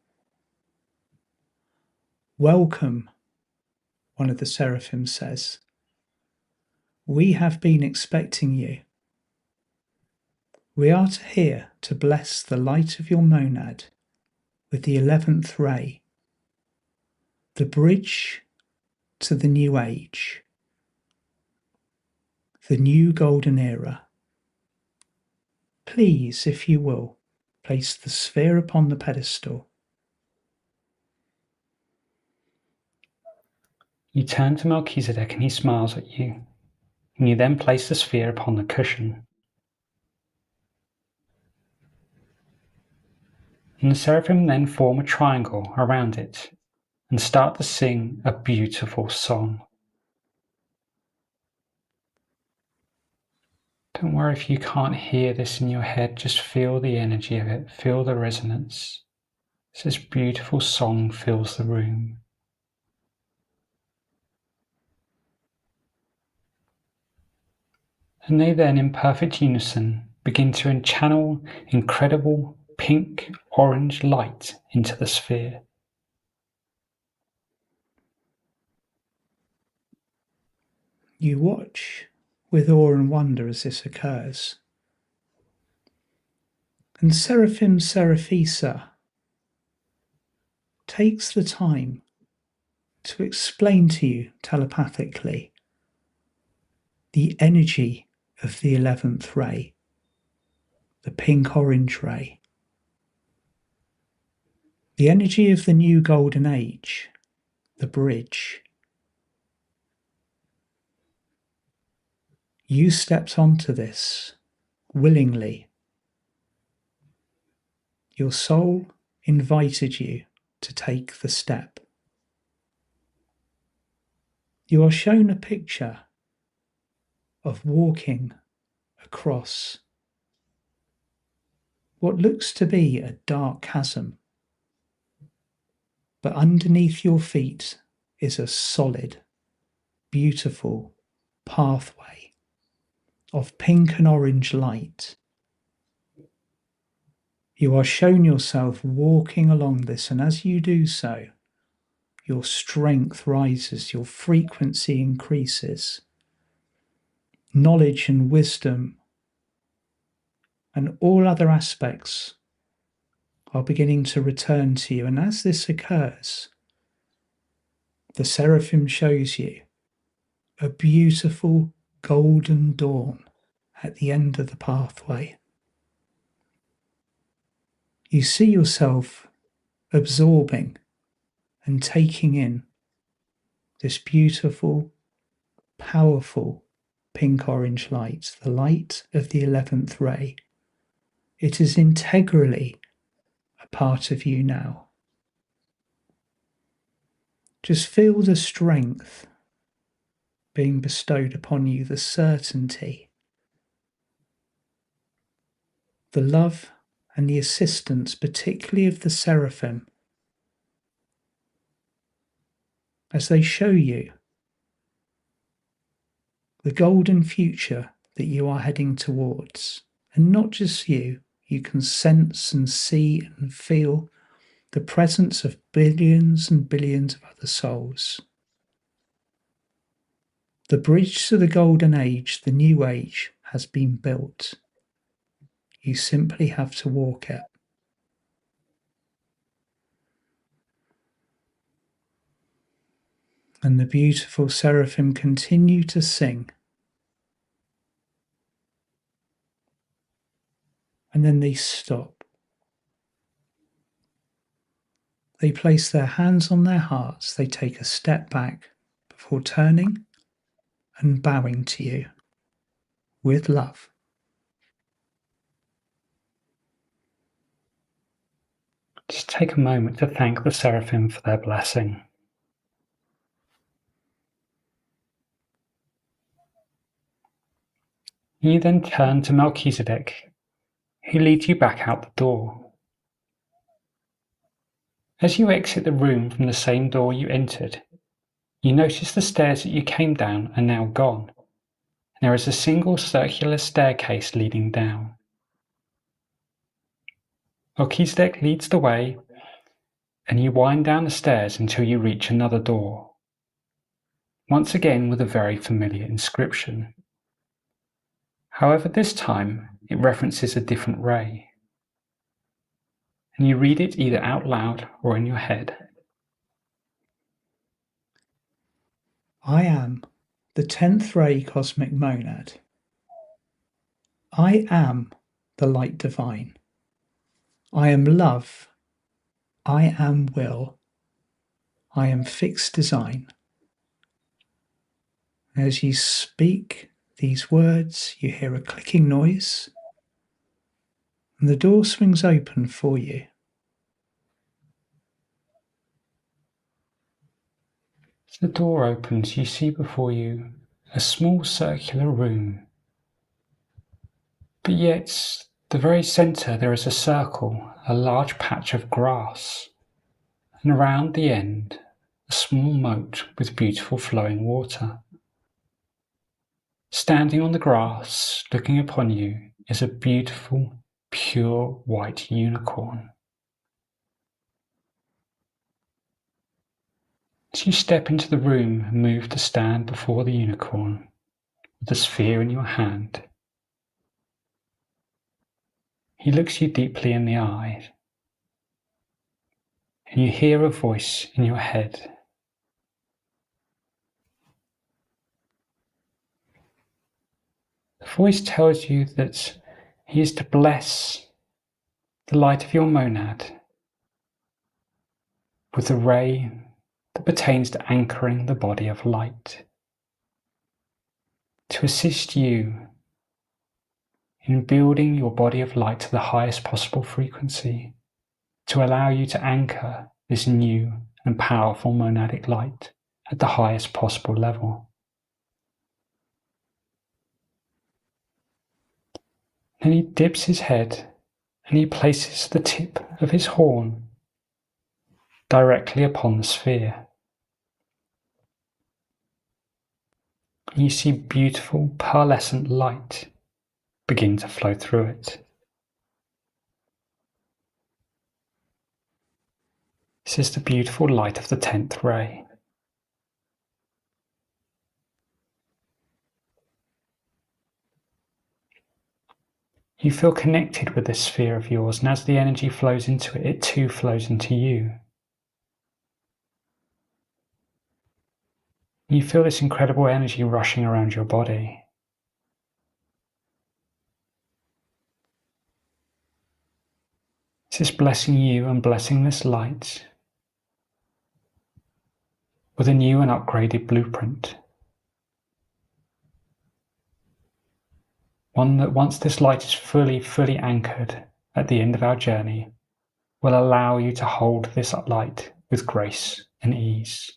Welcome, one of the seraphim says. We have been expecting you. We are here to bless the light of your monad with the 11th ray, the bridge to the new age, the new golden era. Please, if you will, place the sphere upon the pedestal. You turn to Melchizedek and he smiles at you, and you then place the sphere upon the cushion. And the seraphim then form a triangle around it and start to sing a beautiful song. Don't worry if you can't hear this in your head, just feel the energy of it, feel the resonance. This beautiful song fills the room. And they then, in perfect unison, begin to channel incredible pink-orange light into the sphere. You watch with awe and wonder as this occurs. And Seraphim Seraphisa takes the time to explain to you telepathically the energy of the 11th ray, the pink-orange ray, the energy of the new golden age, the bridge, You stepped onto this willingly. Your soul invited you to take the step. You are shown a picture of walking across what looks to be a dark chasm, but underneath your feet is a solid, beautiful pathway of pink and orange light. You are shown yourself walking along this, and as you do so, your strength rises, your frequency increases, knowledge and wisdom and all other aspects are beginning to return to you. And as this occurs, the seraphim shows you a beautiful golden dawn at the end of the pathway. You see yourself absorbing and taking in this beautiful, powerful pink-orange light, the light of the 11th ray. It is integrally a part of you now. Just feel the strength being bestowed upon you, the certainty, the love and the assistance, particularly of the seraphim, as they show you the golden future that you are heading towards. And not just you, you can sense and see and feel the presence of billions and billions of other souls. The bridge to the golden age, the new age, has been built. You simply have to walk it. And the beautiful seraphim continue to sing. And then they stop. They place their hands on their hearts. They take a step back before turning and bowing to you with love. Just take a moment to thank the seraphim for their blessing. You then turn to Melchizedek, who leads you back out the door. As you exit the room from the same door you entered, you notice the stairs that you came down are now gone. There is a single circular staircase leading down. Melchizedek leads the way, and you wind down the stairs until you reach another door, once again with a very familiar inscription. However, this time it references a different ray, and you read it either out loud or in your head. I am the 10th ray cosmic monad. I am the light divine. I am love. I am will. I am fixed design. As you speak these words, you hear a clicking noise, and the door swings open for you. As the door opens, you see before you a small circular room, but yet the very centre there is a circle, a large patch of grass, and around the end a small moat with beautiful flowing water. Standing on the grass, looking upon you, is a beautiful, pure white unicorn. As you step into the room and move to stand before the unicorn, with the sphere in your hand, he looks you deeply in the eye, and you hear a voice in your head. The voice tells you that he is to bless the light of your monad with the ray that pertains to anchoring the body of light. to assist you in building your body of light to the highest possible frequency, to allow you to anchor this new and powerful monadic light at the highest possible level. Then he dips his head and he places the tip of his horn directly upon the sphere. You see beautiful pearlescent light begin to flow through it. This is the beautiful light of the 10th ray. You feel connected with this sphere of yours, and as the energy flows into it, it too flows into you. You feel this incredible energy rushing around your body. This is blessing you and blessing this light with a new and upgraded blueprint. One that, once this light is fully anchored at the end of our journey, will allow you to hold this light with grace and ease,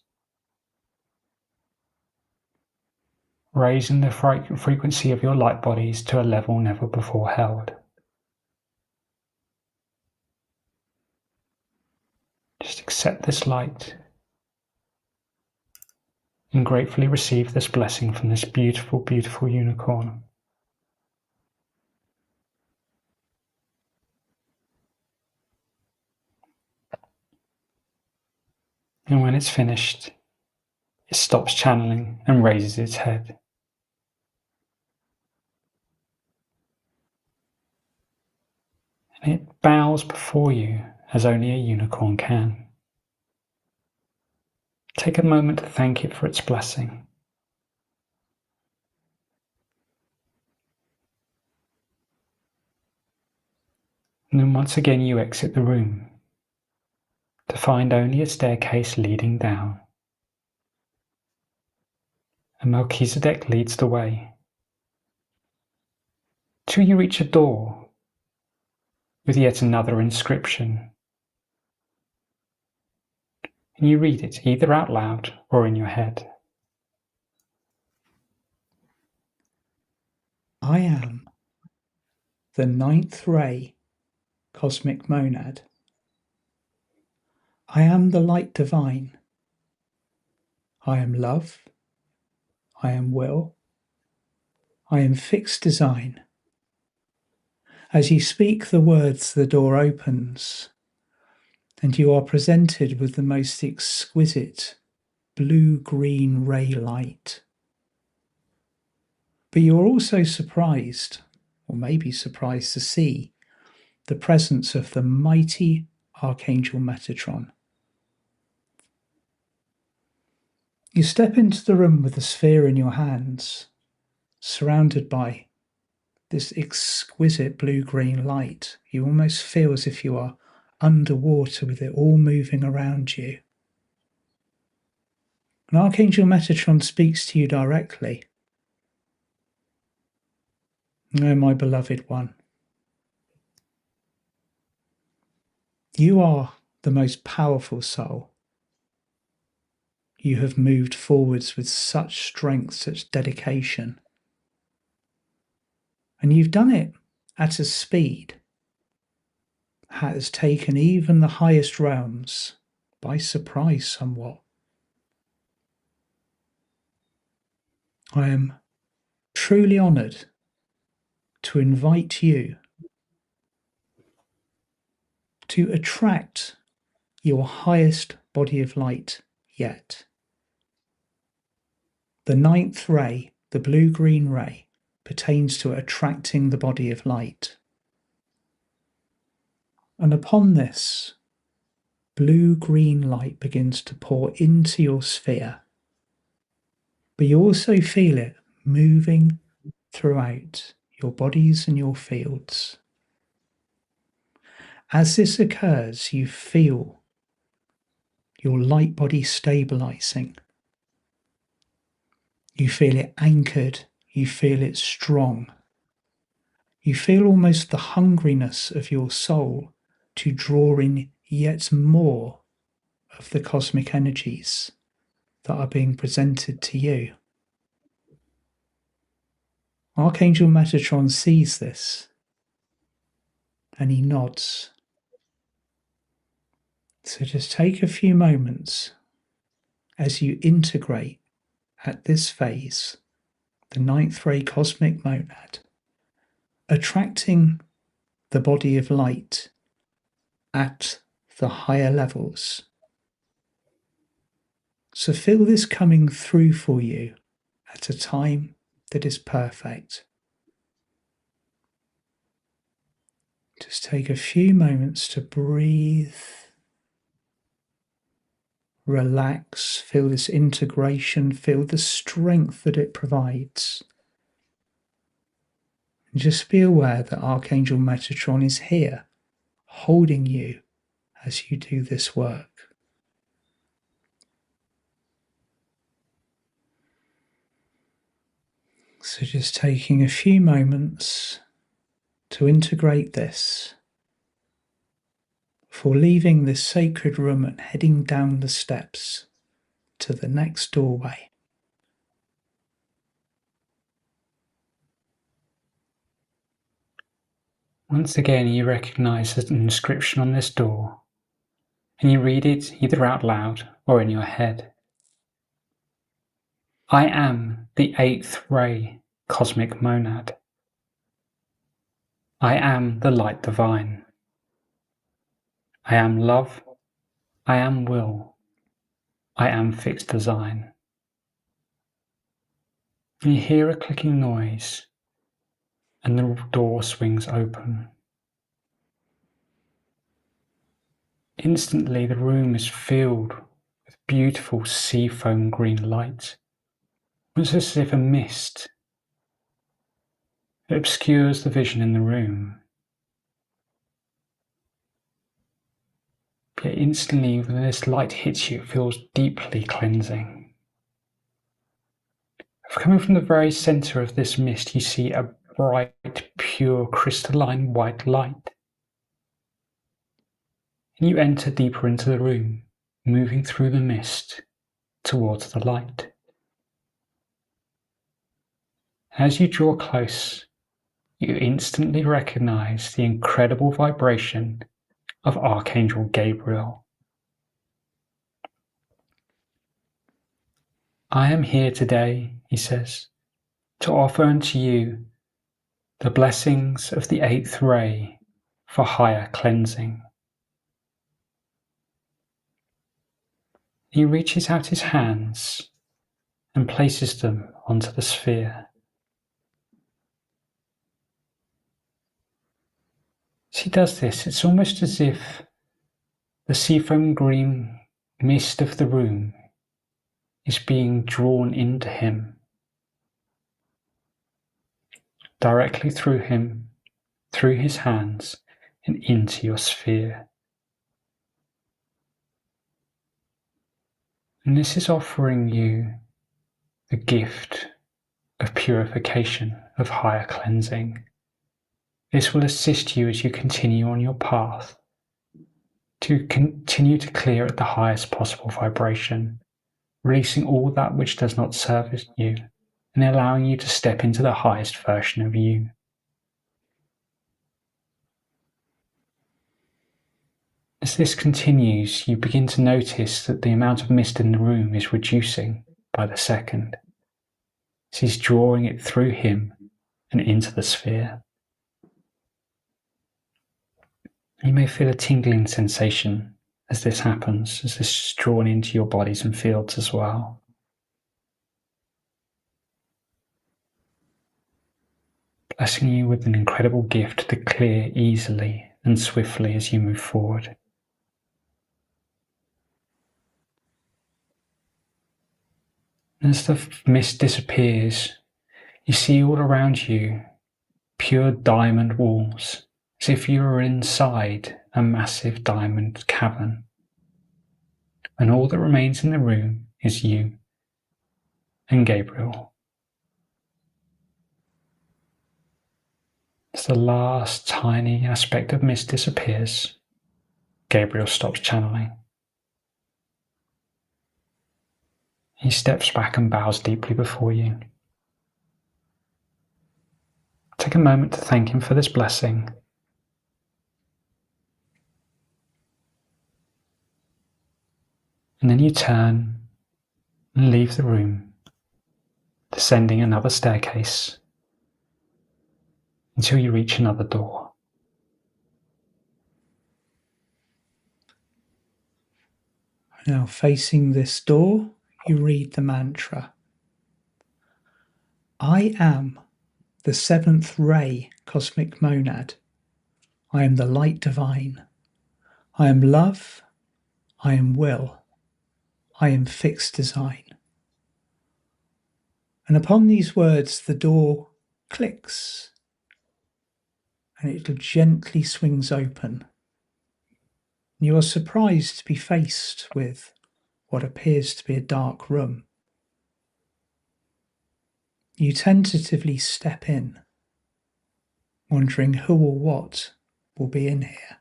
raising the frequency of your light bodies to a level never before held. Just accept this light and gratefully receive this blessing from this beautiful, beautiful unicorn. And when it's finished, it stops channeling and raises its head. And it bows before you as only a unicorn can. Take a moment to thank it for its blessing. And then once again you exit the room to find only a staircase leading down. And Melchizedek leads the way till you reach a door with yet another inscription. And you read it either out loud or in your head. I am the 9th ray cosmic monad. I am the light divine. I am love. I am will. I am fixed design. As you speak the words, the door opens, and you are presented with the most exquisite blue-green ray light. But you're also surprised, or maybe surprised to see, the presence of the mighty Archangel Metatron. You step into the room with the sphere in your hands, surrounded by this exquisite blue-green light. You almost feel as if you are underwater with it all moving around you. And Archangel Metatron speaks to you directly. Oh, my beloved one, you are the most powerful soul. You have moved forwards with such strength, such dedication. And you've done it at a speed that has taken even the highest realms by surprise somewhat. I am truly honoured to invite you to attract your highest body of light yet. The 9th ray, the blue-green ray, pertains to attracting the body of light. And upon this, blue-green light begins to pour into your sphere. But you also feel it moving throughout your bodies and your fields. As this occurs, you feel your light body stabilizing. You feel it anchored, You feel it strong. You feel almost the hungriness of your soul to draw in yet more of the cosmic energies that are being presented to you. Archangel Metatron sees this and he nods. So just take a few moments as you integrate at this phase the ninth ray cosmic monad, attracting the body of light at the higher levels. So feel this coming through for you at a time that is perfect. Just take a few moments to breathe, relax, feel this integration, feel the strength that it provides. And just be aware that Archangel Metatron is here, holding you as you do this work. So just taking a few moments to integrate this before leaving this sacred room and heading down the steps to the next doorway. Once again, you recognize an inscription on this door, and you read it either out loud or in your head. I am the eighth ray cosmic monad. I am the light divine. I am love. I am will. I am fixed design. And you hear a clicking noise, and the door swings open. Instantly, the room is filled with beautiful seafoam green light. It's as if a mist. It obscures the vision in the room. Yet instantly, when this light hits you, it feels deeply cleansing. Coming from the very center of this mist, you see a bright, pure, crystalline white light. And you enter deeper into the room, moving through the mist towards the light. As you draw close, you instantly recognize the incredible vibration of Archangel Gabriel. I am here today, he says, to offer unto you the blessings of the eighth ray for higher cleansing. He reaches out his hands and places them onto the sphere. As he does this, it's almost as if the seafoam green mist of the room is being drawn into him, directly through him, through his hands, and into your sphere. And this is offering you the gift of purification, of higher cleansing. This will assist you as you continue on your path to continue to clear at the highest possible vibration, releasing all that which does not serve you and allowing you to step into the highest version of you. As this continues, you begin to notice that the amount of mist in the room is reducing by the second. So he's drawing it through him and into the sphere. You may feel a tingling sensation as this happens, as this is drawn into your bodies and fields as well. Blessing you with an incredible gift to clear easily and swiftly as you move forward. As the mist disappears, you see all around you pure diamond walls, as if you were inside a massive diamond cavern. And all that remains in the room is you and Gabriel. As the last tiny aspect of mist disappears, Gabriel stops channeling. He steps back and bows deeply before you. Take a moment to thank him for this blessing. And then you turn and leave the room, descending another staircase until you reach another door. Now, facing this door, you read the mantra. I am the seventh ray cosmic monad. I am the light divine. I am love. I am will. I am fixed design. And upon these words, the door clicks and it gently swings open. You are surprised to be faced with what appears to be a dark room. You tentatively step in, wondering who or what will be in here.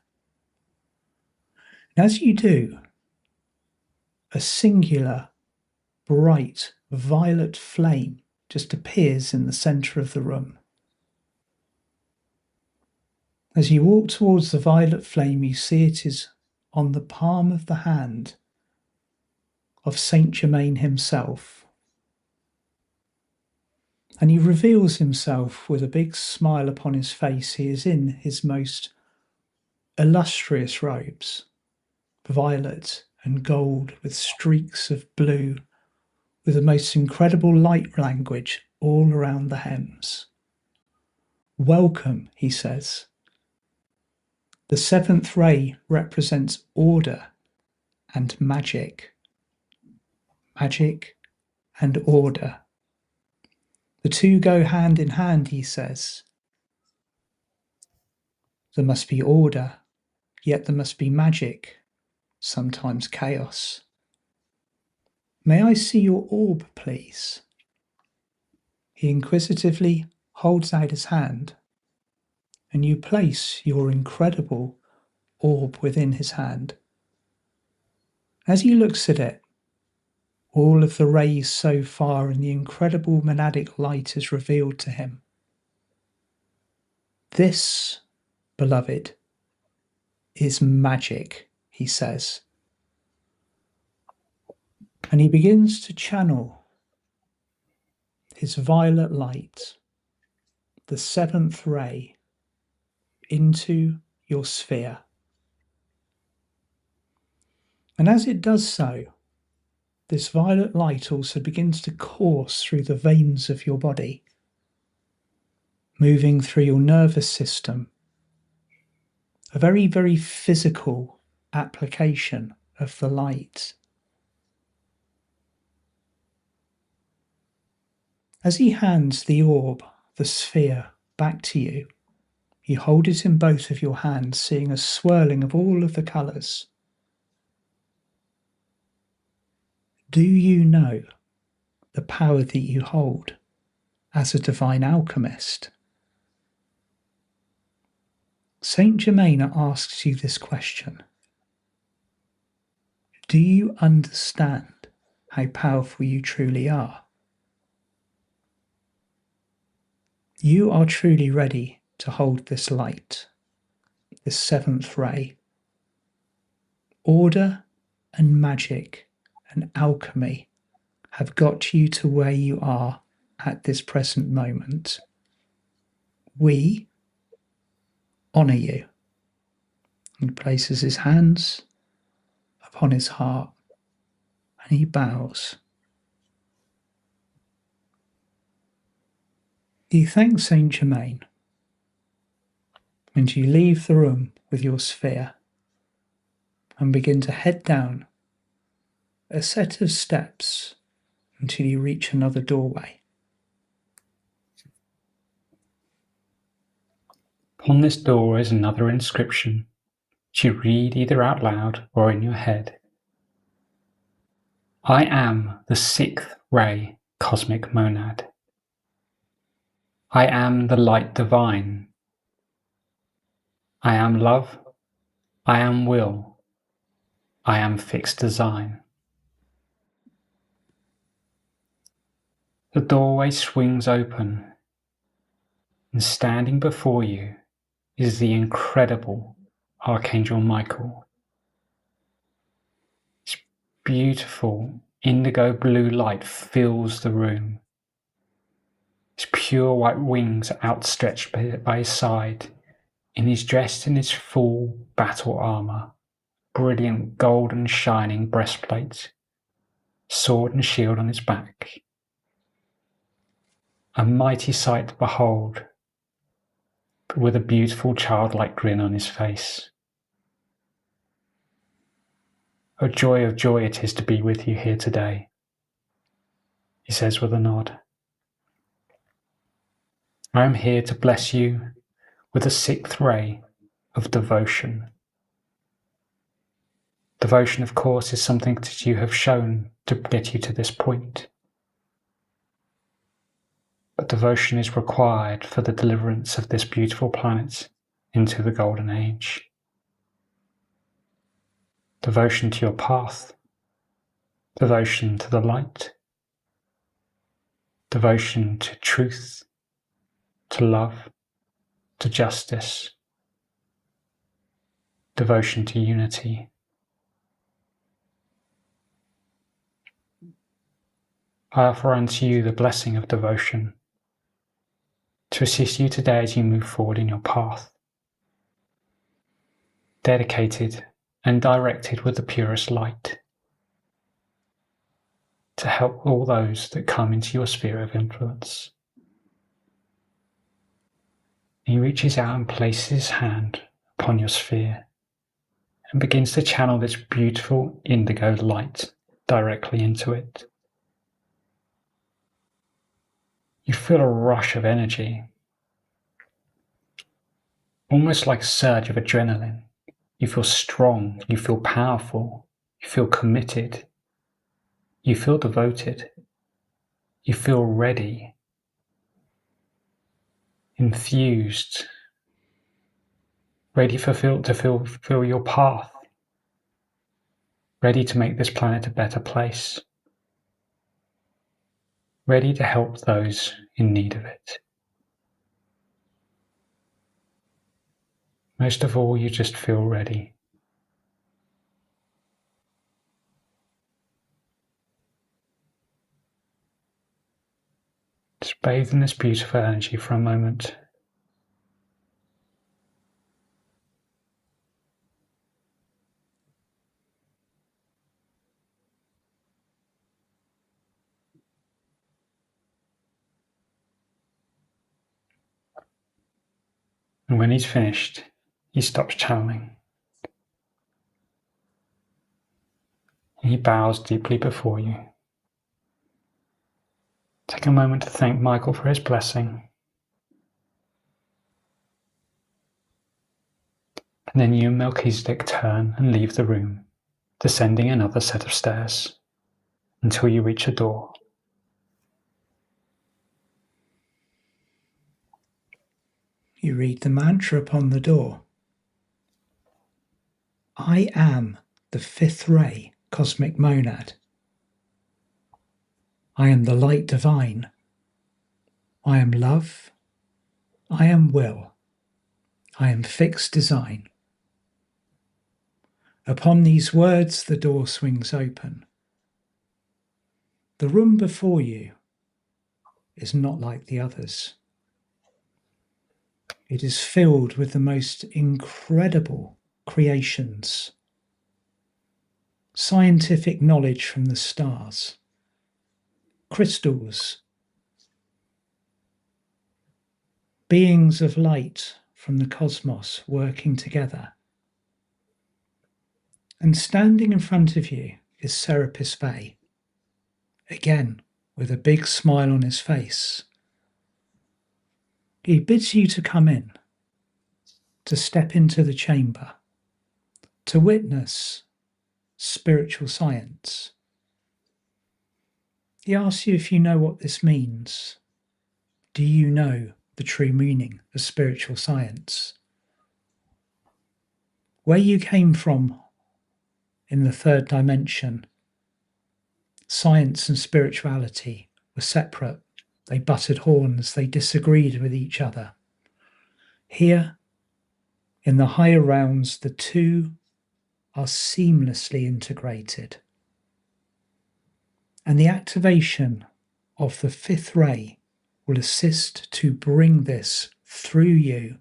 And as you do, a singular, bright, violet flame just appears in the center of the room. As you walk towards the violet flame, you see it is on the palm of the hand of Saint Germain himself. And he reveals himself with a big smile upon his face. He is in his most illustrious robes, violet and gold with streaks of blue, with the most incredible light language all around the hems. Welcome, he says. The seventh ray represents order and magic. Magic and order. The two go hand in hand, he says. There must be order, yet there must be magic, sometimes chaos. May I see your orb, please? He inquisitively holds out his hand, and you place your incredible orb within his hand. As he looks at it, all of the rays so far and the incredible monadic light is revealed to him. This, beloved, is magic, he says. And he begins to channel his violet light, the seventh ray, into your sphere. And as it does so, this violet light also begins to course through the veins of your body, moving through your nervous system. A very, very physical application of the light. As he hands the orb, the sphere, back to you, you hold it in both of your hands, seeing a swirling of all of the colours. Do you know the power that you hold as a divine alchemist? Saint Germain asks you this question. Do you understand how powerful you truly are? You are truly ready to hold this light, this seventh ray. Order and magic and alchemy have got you to where you are at this present moment. We honour you. He places his hands upon his heart and he bows. You thank Saint Germain and you leave the room with your sphere and begin to head down a set of steps until you reach another doorway. Upon this door is another inscription, which you read either out loud or in your head. I am the sixth ray cosmic monad. I am the light divine. I am love. I am will. I am fixed design. The doorway swings open, and standing before you is the incredible Archangel Michael. This beautiful indigo blue light fills the room. His pure white wings are outstretched by his side, and he's dressed in his full battle armor, brilliant golden shining breastplate, sword and shield on his back. A mighty sight to behold, but with a beautiful childlike grin on his face. A joy of joy it is to be with you here today, he says with a nod. I am here to bless you with a sixth ray of devotion. Devotion, of course, is something that you have shown to get you to this point. But devotion is required for the deliverance of this beautiful planet into the Golden Age. Devotion to your path. Devotion to the light. Devotion to truth, to love, to justice. Devotion to unity. I offer unto you the blessing of devotion to assist you today as you move forward in your path, dedicated and directed with the purest light, to help all those that come into your sphere of influence. He reaches out and places his hand upon your sphere and begins to channel this beautiful indigo light directly into it. You feel a rush of energy, almost like a surge of adrenaline. You feel strong, you feel powerful, you feel committed, you feel devoted, you feel ready, enthused, ready to feel your path, ready to make this planet a better place, ready to help those in need of it. Most of all, you just feel ready. Just bathe in this beautiful energy for a moment. And when he's finished, he stops channeling. And he bows deeply before you. Take a moment to thank Michael for his blessing. And then you and Melchizedek turn and leave the room, descending another set of stairs until you reach a door. You read the mantra upon the door. I am the fifth ray cosmic monad. I am the light divine. I am love. I am will. I am fixed design. Upon these words, the door swings open. The room before you is not like the others. It is filled with the most incredible creations, scientific knowledge from the stars, crystals, beings of light from the cosmos working together. And standing in front of you is Serapis Bey, again with a big smile on his face. He bids you to come in, to step into the chamber, to witness spiritual science. He asks you if you know what this means. Do you know the true meaning of spiritual science? where you came from in the third dimension, science and spirituality were separate. They butted horns, they disagreed with each other. Here, in the higher realms, the two are seamlessly integrated. And the activation of the fifth ray will assist to bring this through you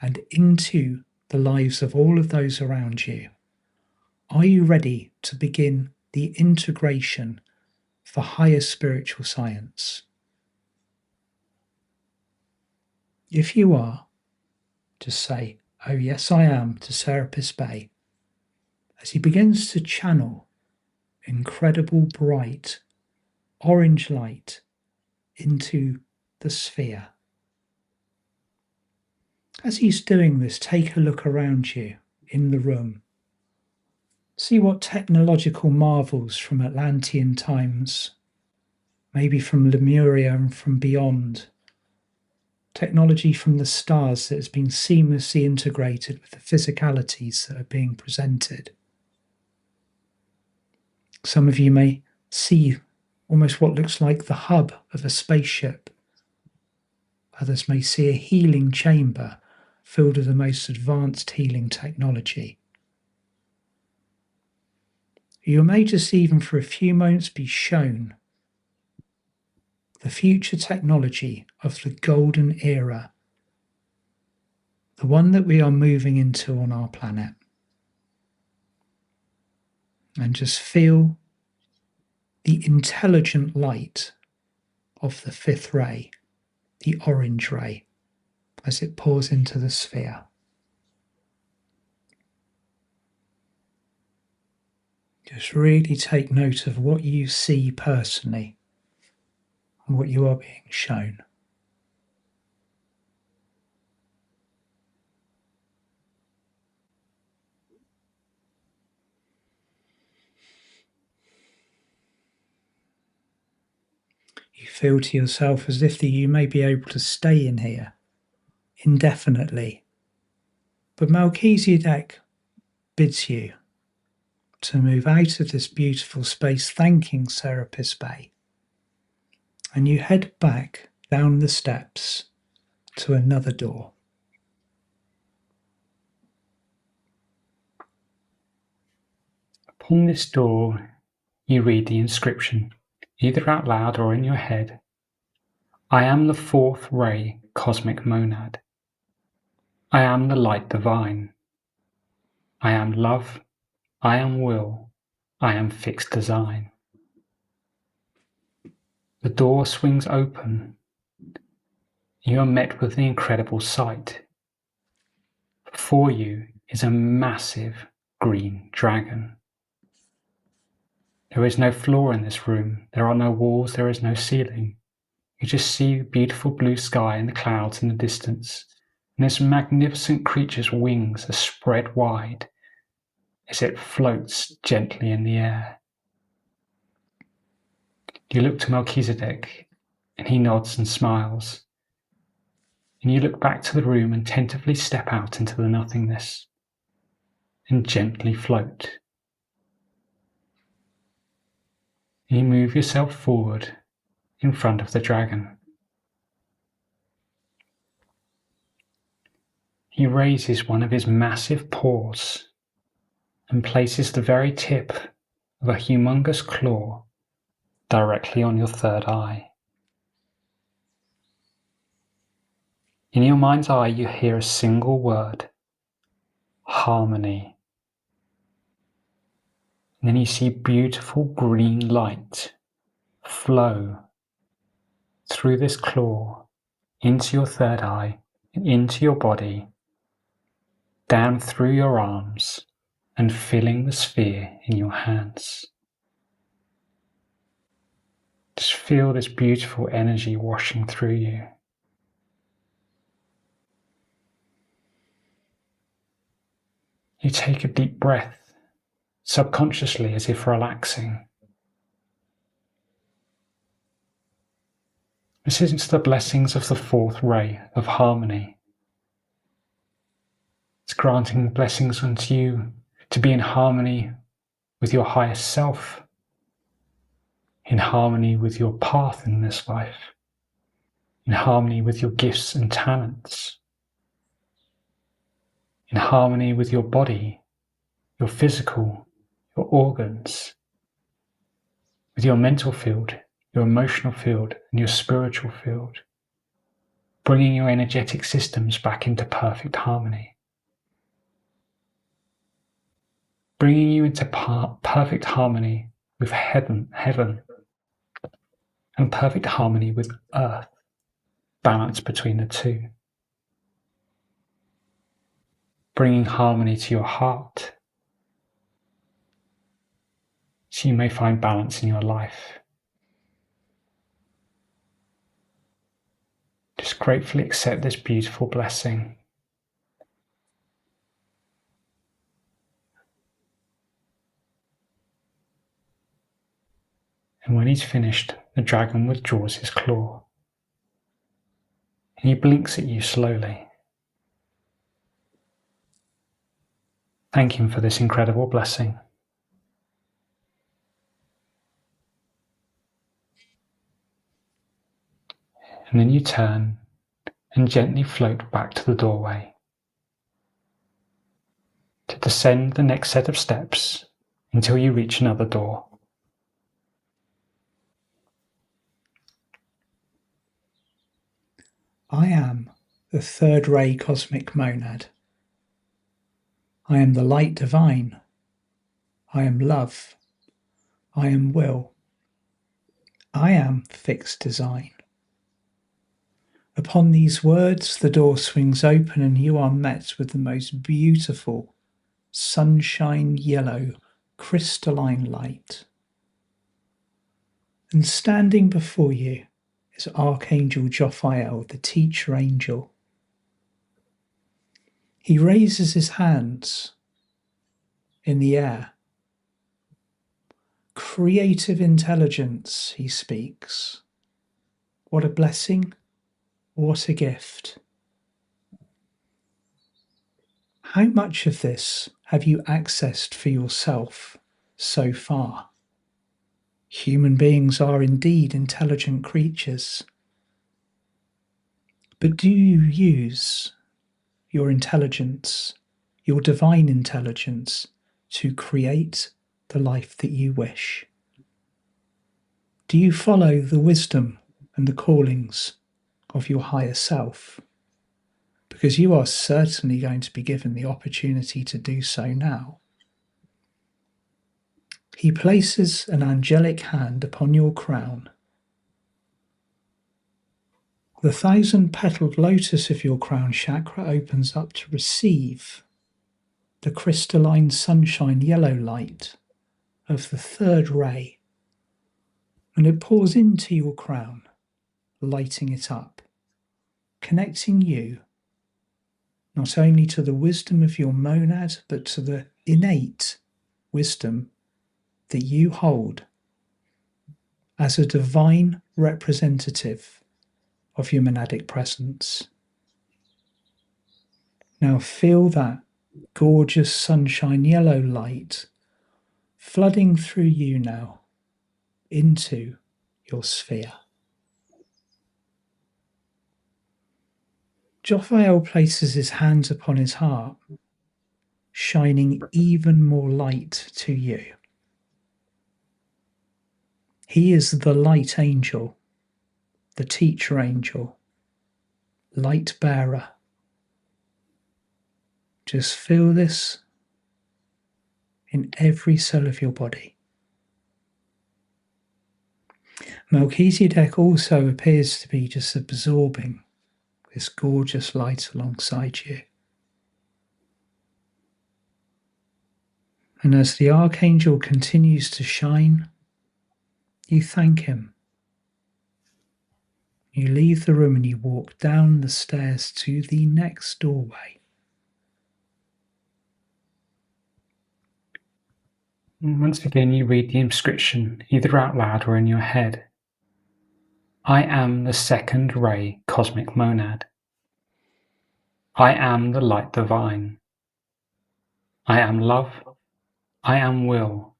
and into the lives of all of those around you. Are you ready to begin the integration for higher spiritual science? If you are, just say, "Oh, yes, I am," to Serapis Bey, as he begins to channel incredible bright orange light into the sphere. As he's doing this, take a look around you in the room. See what technological marvels from Atlantean times, maybe from Lemuria and from beyond, technology from the stars that has been seamlessly integrated with the physicalities that are being presented. Some of you may see almost what looks like the hub of a spaceship. Others may see a healing chamber filled with the most advanced healing technology. You may just even for a few moments be shown the future technology of the golden era, the one that we are moving into on our planet. And just feel the intelligent light of the fifth ray, the orange ray, as it pours into the sphere. Just really take note of what you see personally and what you are being shown. You feel to yourself as if you may be able to stay in here indefinitely. But Melchizedek bids you to move out of this beautiful space, thanking Serapis Bey. And you head back down the steps to another door. Upon this door, you read the inscription, either out loud or in your head. I am the fourth ray cosmic monad. I am the light divine. I am love. I am will. I am fixed design. The door swings open. You are met with the incredible sight. Before you is a massive green dragon. There is no floor in this room. There are no walls. There is no ceiling. You just see the beautiful blue sky and the clouds in the distance. And this magnificent creature's wings are spread wide as it floats gently in the air. You look to Melchizedek, and he nods and smiles. And you look back to the room and tentatively step out into the nothingness and gently float. You move yourself forward in front of the dragon. He raises one of his massive paws and places the very tip of a humongous claw directly on your third eye. In your mind's eye, you hear a single word, harmony. And then you see beautiful green light flow through this claw into your third eye and into your body, down through your arms and filling the sphere in your hands. Just feel this beautiful energy washing through you. You take a deep breath, subconsciously as if relaxing. This is the blessings of the fourth ray of harmony. It's granting blessings unto you to be in harmony with your highest self, in harmony with your path in this life, in harmony with your gifts and talents, in harmony with your body, your physical, your organs, with your mental field, your emotional field, and your spiritual field, bringing your energetic systems back into perfect harmony, bringing you into perfect harmony with heaven, and perfect harmony with earth, balance between the two, bringing harmony to your heart, so you may find balance in your life. Just gratefully accept this beautiful blessing. And when he's finished, the dragon withdraws his claw. And he blinks at you slowly. Thank him for this incredible blessing. And then you turn and gently float back to the doorway to descend the next set of steps until you reach another door. I am the third ray cosmic monad. I am the light divine. I am love. I am will. I am fixed design. Upon these words, the door swings open and you are met with the most beautiful, sunshine yellow, crystalline light. And standing before you is Archangel Jophiel, the teacher angel. He raises his hands in the air. Creative intelligence, he speaks. What a blessing, what a gift. How much of this have you accessed for yourself so far? Human beings are indeed intelligent creatures. But do you use your intelligence, your divine intelligence, to create the life that you wish? Do you follow the wisdom and the callings of your higher self? Because you are certainly going to be given the opportunity to do so now. He places an angelic hand upon your crown. The 1,000-petaled lotus of your crown chakra opens up to receive the crystalline sunshine yellow light of the third ray, and it pours into your crown, lighting it up, connecting you not only to the wisdom of your monad, but to the innate wisdom that you hold as a divine representative of your monadic presence. Now feel that gorgeous sunshine yellow light flooding through you now into your sphere. Jophiel places his hands upon his heart, shining even more light to you. He is the light angel, the teacher angel, light bearer. Just feel this in every cell of your body. Melchizedek also appears to be just absorbing this gorgeous light alongside you. And as the Archangel continues to shine, you thank him. You leave the room and you walk down the stairs to the next doorway. And once again, you read the inscription either out loud or in your head. I am the second ray cosmic monad. I am the light divine. I am love. I am will.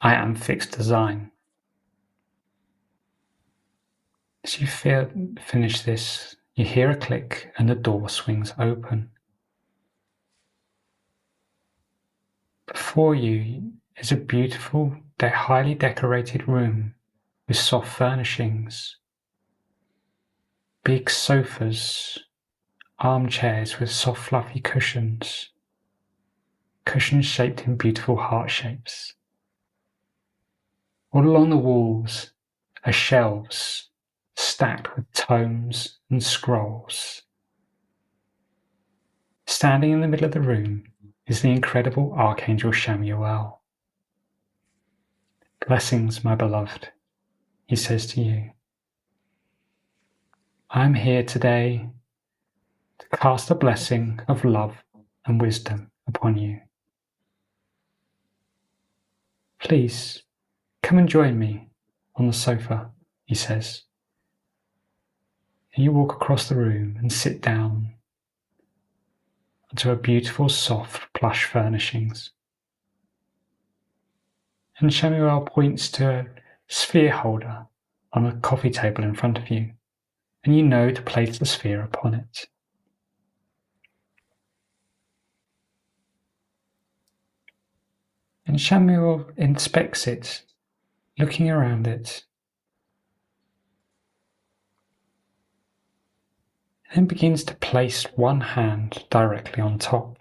I am fixed design. As you finish this, you hear a click and the door swings open. Before you is a beautiful, highly decorated room with soft furnishings, big sofas, armchairs with soft fluffy cushions shaped in beautiful heart shapes. All along the walls are shelves stacked with tomes and scrolls. Standing in the middle of the room is the incredible Archangel Shamuel. Blessings, my beloved, he says to you. I am here today to cast a blessing of love and wisdom upon you. Please, come and join me on the sofa, he says. And you walk across the room and sit down onto a beautiful, soft, plush furnishings. And Shamuel points to a sphere holder on a coffee table in front of you, and you know to place the sphere upon it. And Shamuel inspects it, looking around it, and then begins to place one hand directly on top.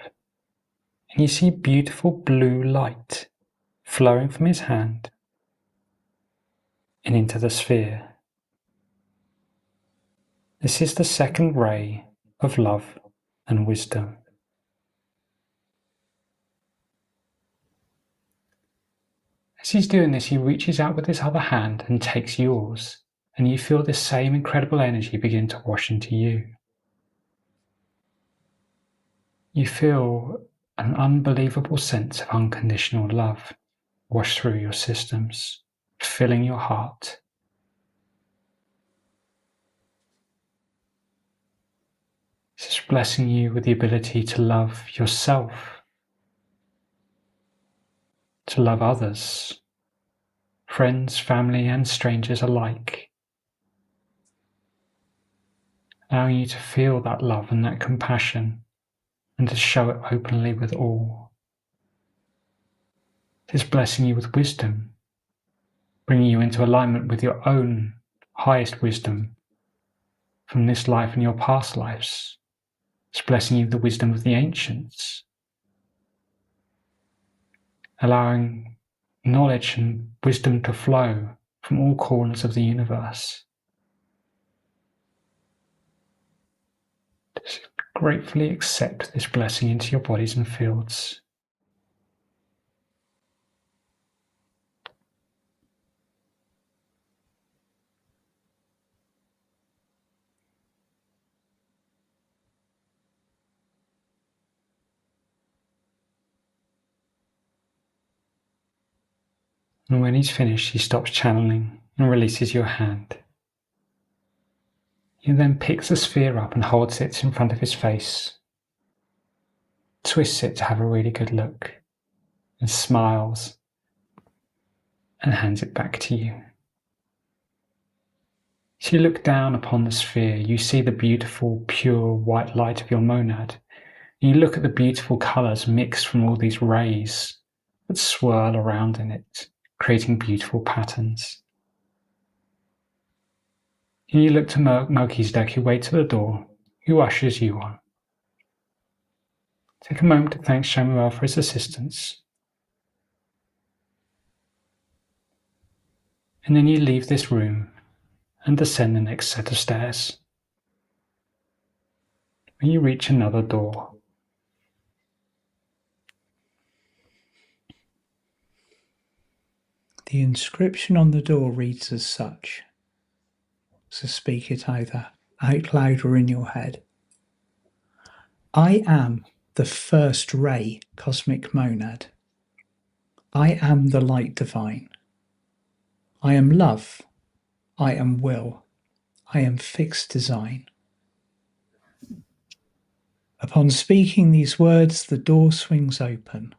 And you see beautiful blue light flowing from his hand and into the sphere. This is the second ray of love and wisdom. As he's doing this, he reaches out with his other hand and takes yours, and you feel this same incredible energy begin to wash into you. You feel an unbelievable sense of unconditional love wash through your systems, filling your heart. This is blessing you with the ability to love yourself, to love others, friends, family, and strangers alike, allowing you to feel that love and that compassion and to show it openly with all. It is blessing you with wisdom, bringing you into alignment with your own highest wisdom from this life and your past lives. It's blessing you with the wisdom of the ancients, allowing knowledge and wisdom to flow from all corners of the universe. Just gratefully accept this blessing into your bodies and fields. And when he's finished, he stops channeling and releases your hand. He then picks the sphere up and holds it in front of his face, twists it to have a really good look, and smiles and hands it back to you. As you look down upon the sphere, you see the beautiful, pure white light of your monad. And you look at the beautiful colours mixed from all these rays that swirl around in it, creating beautiful patterns. And you look to Melchizedek, who waits at the door, who ushers you on. Take a moment to thank Shamuel for his assistance. And then you leave this room and descend the next set of stairs. When you reach another door, the inscription on the door reads as such. So speak it either out loud or in your head. I am the first ray cosmic monad. I am the light divine. I am love. I am will. I am fixed design. Upon speaking these words, the door swings open.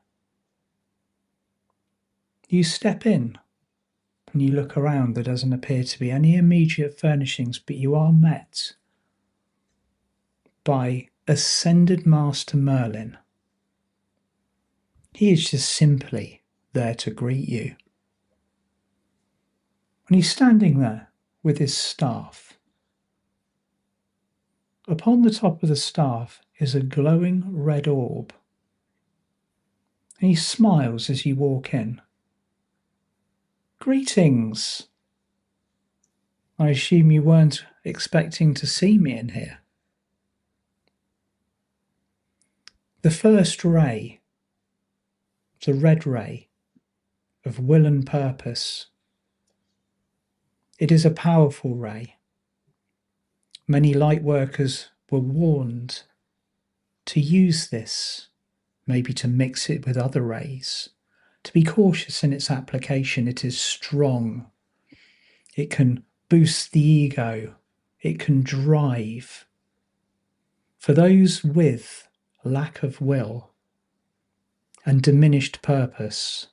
You step in and you look around. There doesn't appear to be any immediate furnishings, but you are met by Ascended Master Merlin. He is just simply there to greet you. And he's standing there with his staff. Upon the top of the staff is a glowing red orb. And he smiles as you walk in. Greetings. I assume you weren't expecting to see me in here. The first ray, the red ray of will and purpose, it is a powerful ray. Many light workers were warned to use this, maybe to mix it with other rays, to be cautious in its application. It is strong. It can boost the ego. It can drive. For those with lack of will and diminished purpose,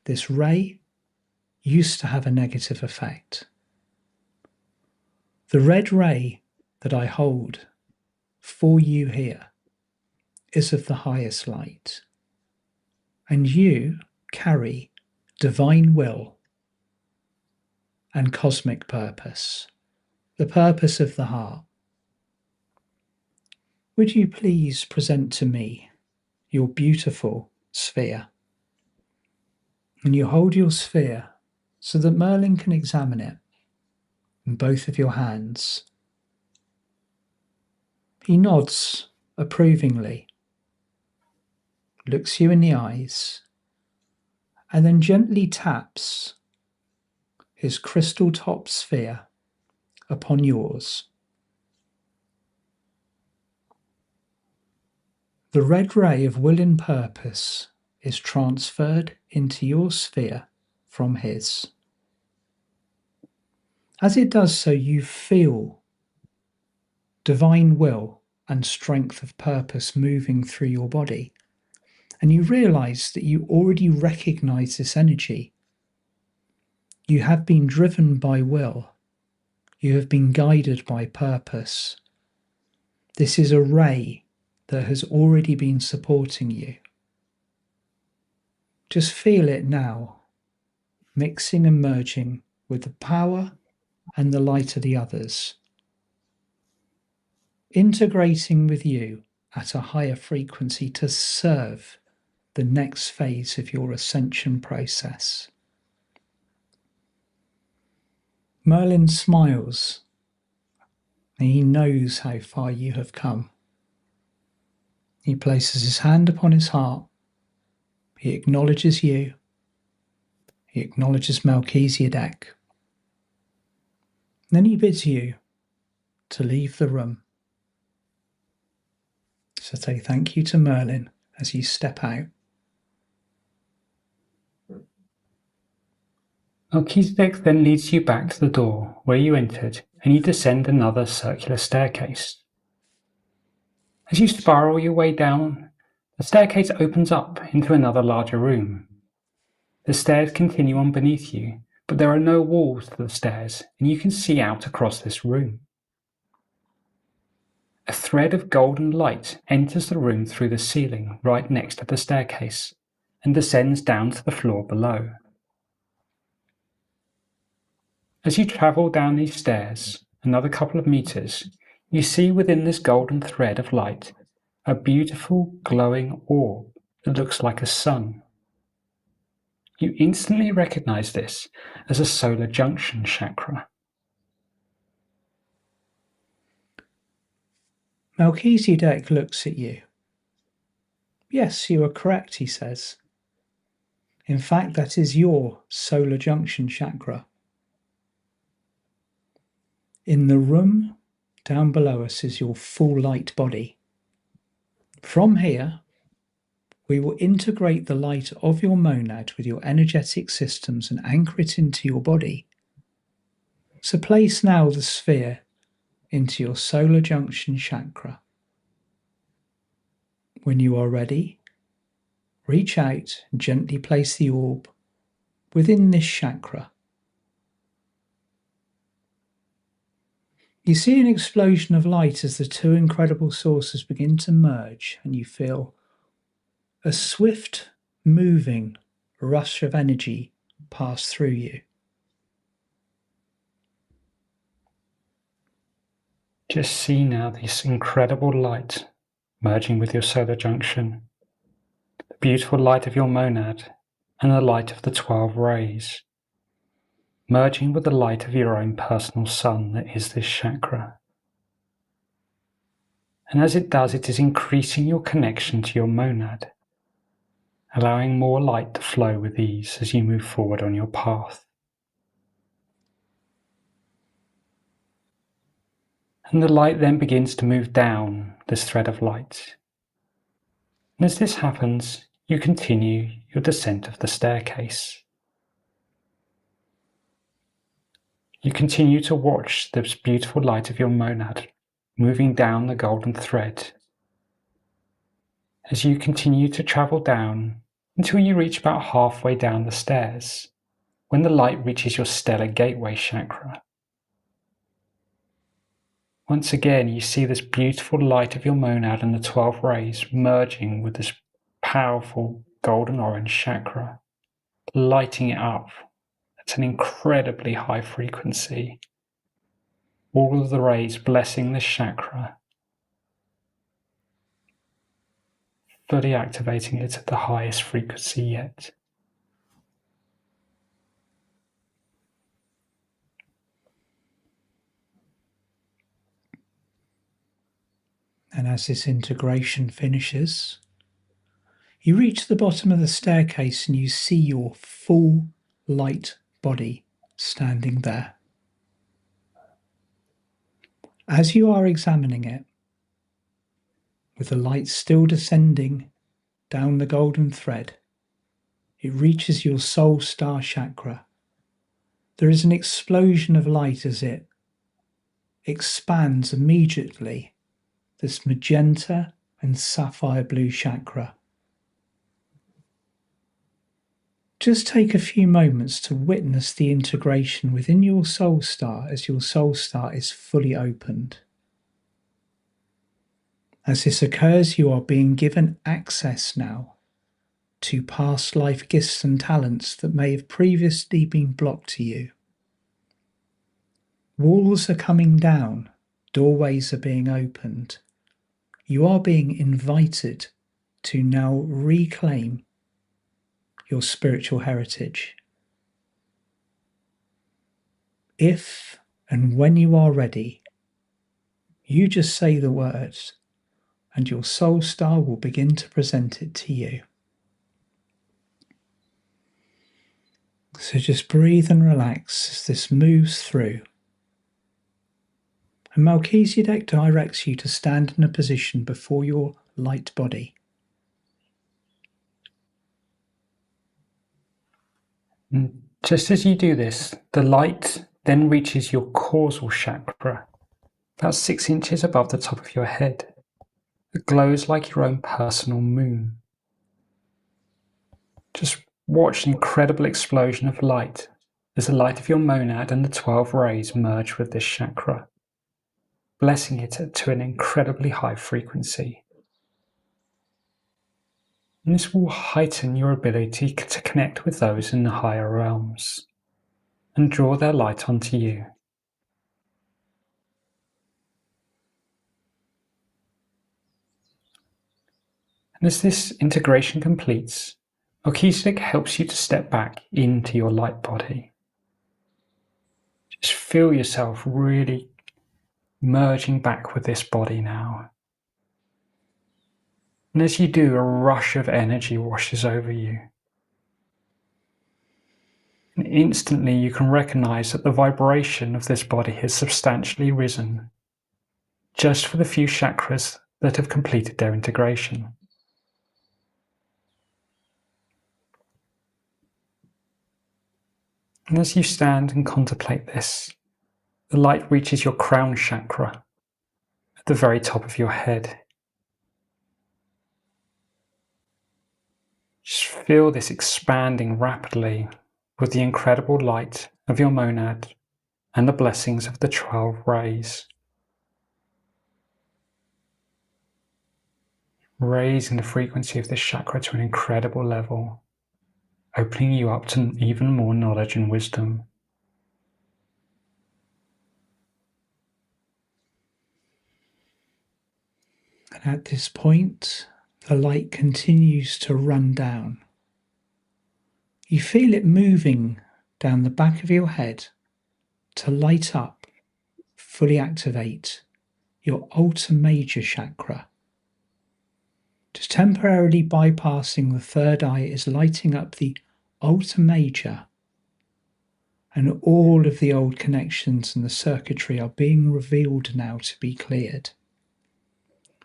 this ray used to have a negative effect. The red ray that I hold for you here is of the highest light, and you carry divine will and cosmic purpose, the purpose of the heart. Would you please present to me your beautiful sphere? And you hold your sphere so that Merlin can examine it in both of your hands. He nods approvingly, looks you in the eyes, and then gently taps his crystal top sphere upon yours. The red ray of will and purpose is transferred into your sphere from his. As it does so, you feel divine will and strength of purpose moving through your body. And you realize that you already recognize this energy. You have been driven by will. You have been guided by purpose. This is a ray that has already been supporting you. Just feel it now, mixing and merging with the power and the light of the others, integrating with you at a higher frequency to serve the next phase of your ascension process. Merlin smiles, and he knows how far you have come. He places his hand upon his heart. He acknowledges you. He acknowledges Melchizedek. Then he bids you to leave the room. So say thank you to Merlin as you step out. Melchizedek then leads you back to the door where you entered, and you descend another circular staircase. As you spiral your way down, the staircase opens up into another larger room. The stairs continue on beneath you, but there are no walls to the stairs, and you can see out across this room. A thread of golden light enters the room through the ceiling right next to the staircase, and descends down to the floor below. As you travel down these stairs, another couple of meters, you see within this golden thread of light a beautiful glowing orb that looks like a sun. You instantly recognize this as a solar junction chakra. Melchizedek looks at you. Yes, you are correct, he says. In fact, that is your solar junction chakra. In the room down below us is your full light body. From here, we will integrate the light of your monad with your energetic systems and anchor it into your body. So place now the sphere into your solar junction chakra. When you are ready, reach out and gently place the orb within this chakra. You see an explosion of light as the two incredible sources begin to merge, and you feel a swift moving rush of energy pass through you. Just see now this incredible light merging with your solar junction, the beautiful light of your monad and the light of the 12 rays, merging with the light of your own personal sun that is this chakra. And as it does, it is increasing your connection to your monad, allowing more light to flow with ease as you move forward on your path. And the light then begins to move down this thread of light. And as this happens, you continue your descent of the staircase. You continue to watch this beautiful light of your monad moving down the golden thread. As you continue to travel down until you reach about halfway down the stairs, when the light reaches your stellar gateway chakra. Once again, you see this beautiful light of your monad and the 12 rays merging with this powerful golden orange chakra, lighting it up at an incredibly high frequency. All of the rays blessing this chakra, fully activating it at the highest frequency yet. And as this integration finishes, you reach the bottom of the staircase and you see your full light body standing there. As you are examining it, with the light still descending down the golden thread, it reaches your soul star chakra. There is an explosion of light as it expands immediately this magenta and sapphire blue chakra. Just take a few moments to witness the integration within your soul star as your soul star is fully opened. As this occurs, you are being given access now to past life gifts and talents that may have previously been blocked to you. Walls are coming down, doorways are being opened. You are being invited to now reclaim your spiritual heritage. If and when you are ready, you just say the words, and your soul star will begin to present it to you. So just breathe and relax as this moves through. And Melchizedek directs you to stand in a position before your light body. And just as you do this, the light then reaches your causal chakra, about 6 inches above the top of your head. It glows like your own personal moon. Just watch the incredible explosion of light as the light of your monad and the 12 rays merge with this chakra, blessing it to an incredibly high frequency. And this will heighten your ability to connect with those in the higher realms and draw their light onto you. And as this integration completes, Melchizedek helps you to step back into your light body. Just feel yourself really merging back with this body now. And as you do, a rush of energy washes over you. And instantly you can recognize that the vibration of this body has substantially risen, just for the few chakras that have completed their integration. And as you stand and contemplate this, the light reaches your crown chakra at the very top of your head. Feel this expanding rapidly with the incredible light of your monad and the blessings of the 12 rays. Raising the frequency of this chakra to an incredible level, opening you up to even more knowledge and wisdom. And at this point, the light continues to run down. You feel it moving down the back of your head to light up, fully activate your Ultra Major chakra. Just temporarily bypassing the third eye is lighting up the Ultra Major, and all of the old connections and the circuitry are being revealed now to be cleared.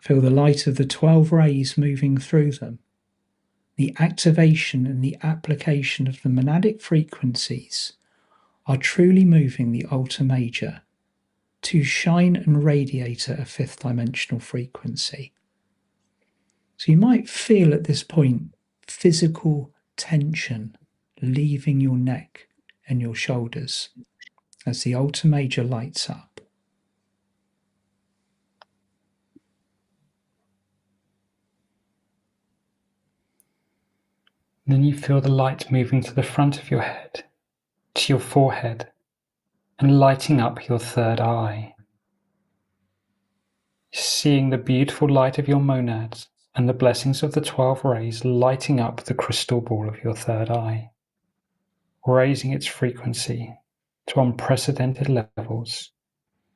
Feel the light of the 12 rays moving through them. The activation and the application of the monadic frequencies are truly moving the Ultra Major to shine and radiate at a fifth dimensional frequency. So you might feel at this point physical tension leaving your neck and your shoulders as the Ultra Major lights up. Then you feel the light moving to the front of your head, to your forehead, and lighting up your third eye. Seeing the beautiful light of your monads and the blessings of the 12 rays lighting up the crystal ball of your third eye, raising its frequency to unprecedented levels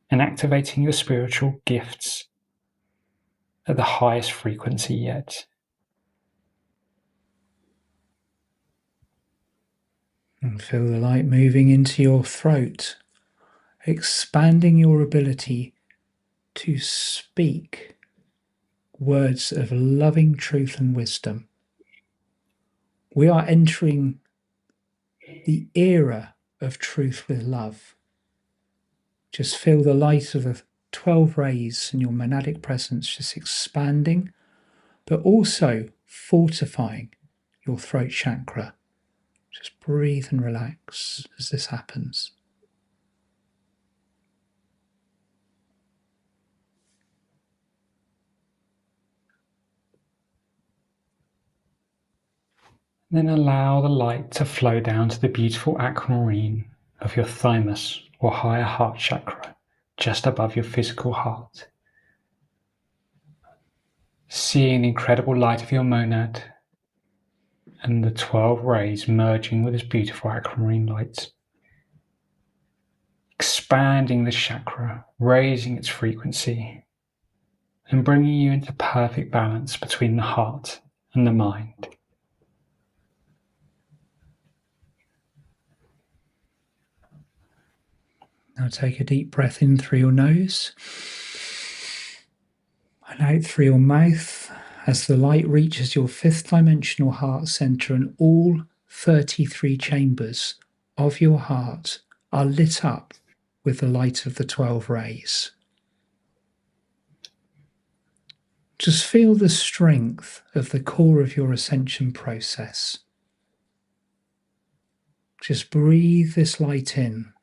and activating your spiritual gifts at the highest frequency yet. And feel the light moving into your throat, expanding your ability to speak words of loving truth and wisdom. We are entering the era of truth with love. Just feel the light of the 12 rays and your monadic presence just expanding, but also fortifying your throat chakra. Just breathe and relax as this happens. Then allow the light to flow down to the beautiful aquamarine of your thymus or higher heart chakra, just above your physical heart. Seeing the incredible light of your monad and the 12 rays merging with this beautiful aquamarine light. Expanding the chakra, raising its frequency, and bringing you into perfect balance between the heart and the mind. Now take a deep breath in through your nose and out through your mouth as the light reaches your fifth dimensional heart center, and all 33 chambers of your heart are lit up with the light of the 12 rays. Just feel the strength of the core of your ascension process. Just breathe this light in,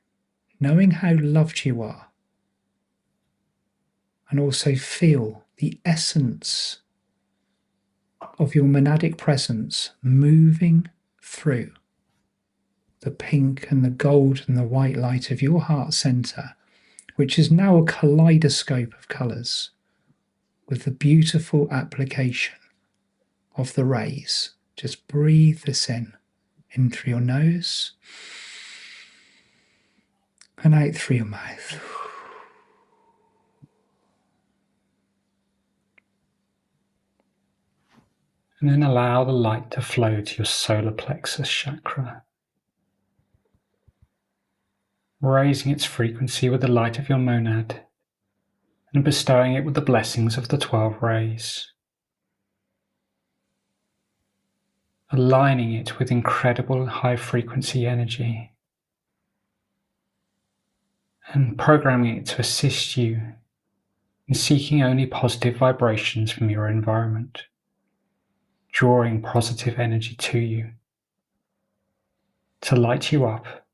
knowing how loved you are, and also feel the essence of your monadic presence moving through the pink and the gold and the white light of your heart center, which is now a kaleidoscope of colors with the beautiful application of the rays. Just breathe this in through your nose and out through your mouth. And then allow the light to flow to your solar plexus chakra, raising its frequency with the light of your monad and bestowing it with the blessings of the 12 rays, aligning it with incredible high frequency energy and programming it to assist you in seeking only positive vibrations from your environment. drawing positive energy to you to light you up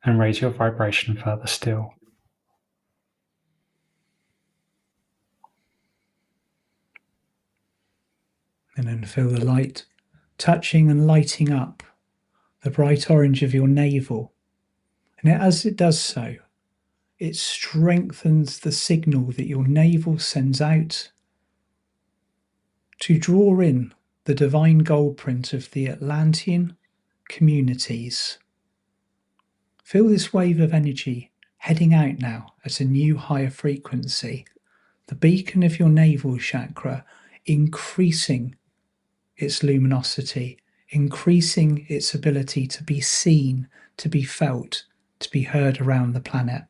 and raise your vibration further still. And then feel the light touching and lighting up the bright orange of your navel. And as it does so, it strengthens the signal that your navel sends out to draw in the divine gold print of the Atlantean communities. Feel this wave of energy heading out now at a new higher frequency, the beacon of your navel chakra increasing its luminosity, increasing its ability to be seen, to be felt, to be heard around the planet.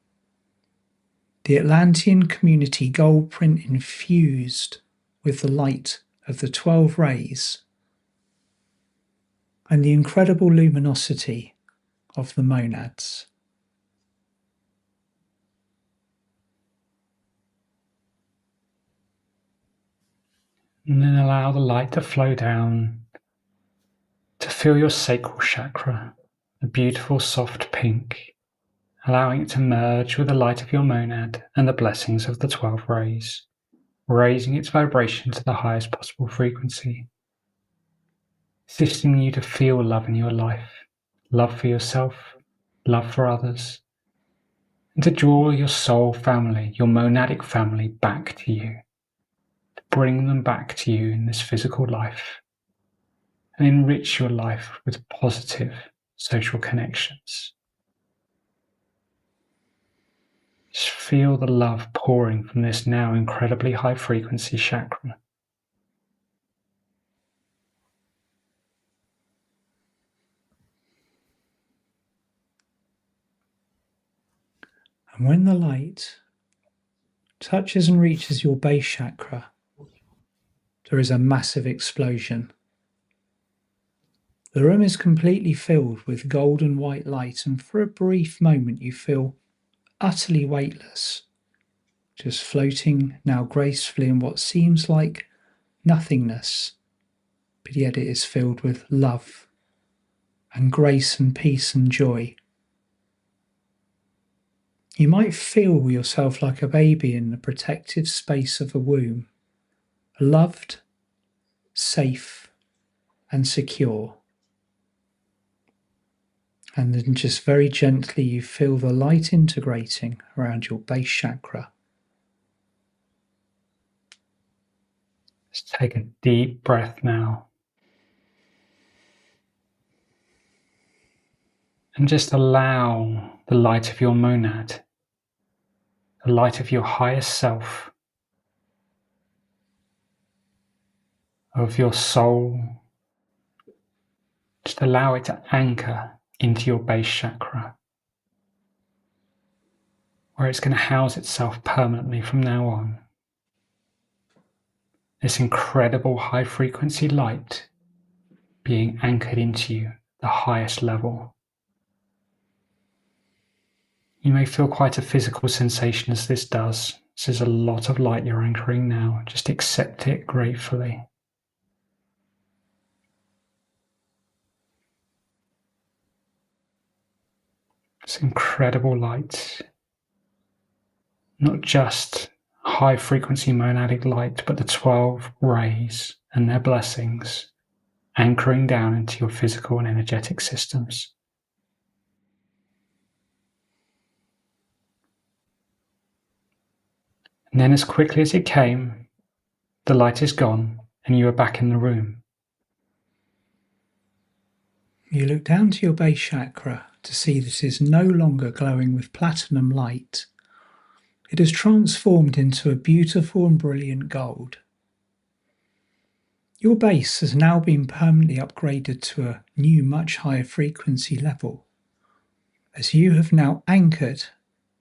The Atlantean community gold print infused with the light of the 12 rays and the incredible luminosity of the monads. And then allow the light to flow down to fill your sacral chakra, a beautiful soft pink, allowing it to merge with the light of your monad and the blessings of the 12 rays, raising its vibration to the highest possible frequency, assisting you to feel love in your life, love for yourself, love for others, and to draw your soul family, your monadic family back to you, to bring them back to you in this physical life, and enrich your life with positive social connections. Just feel the love pouring from this now incredibly high frequency chakra. And when the light touches and reaches your base chakra, there is a massive explosion. The room is completely filled with golden white light, and for a brief moment you feel utterly weightless, just floating now gracefully in what seems like nothingness, but yet it is filled with love and grace and peace and joy. You might feel yourself like a baby in the protective space of a womb, loved, safe, and secure. And then just very gently you feel the light integrating around your base chakra. Just take a deep breath now. And just allow the light of your monad, the light of your highest self, of your soul, just allow it to anchor into your base chakra, where it's going to house itself permanently from now on. This incredible high frequency light being anchored into you, the highest level. You may feel quite a physical sensation as this does. This is a lot of light you're anchoring now. Just accept it gratefully. It's incredible light. Not just high frequency monadic light, but the 12 rays and their blessings anchoring down into your physical and energetic systems. And then as quickly as it came, the light is gone and you are back in the room. You look down to your base chakra to see that it is no longer glowing with platinum light. It has transformed into a beautiful and brilliant gold. Your base has now been permanently upgraded to a new, much higher frequency level, as you have now anchored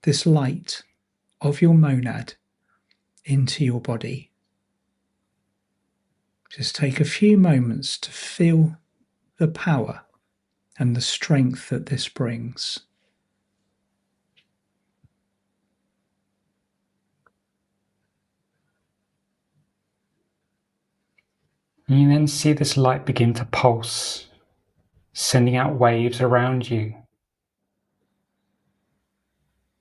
this light of your monad into your body. Just take a few moments to feel the power and the strength that this brings. And you then see this light begin to pulse, sending out waves around you.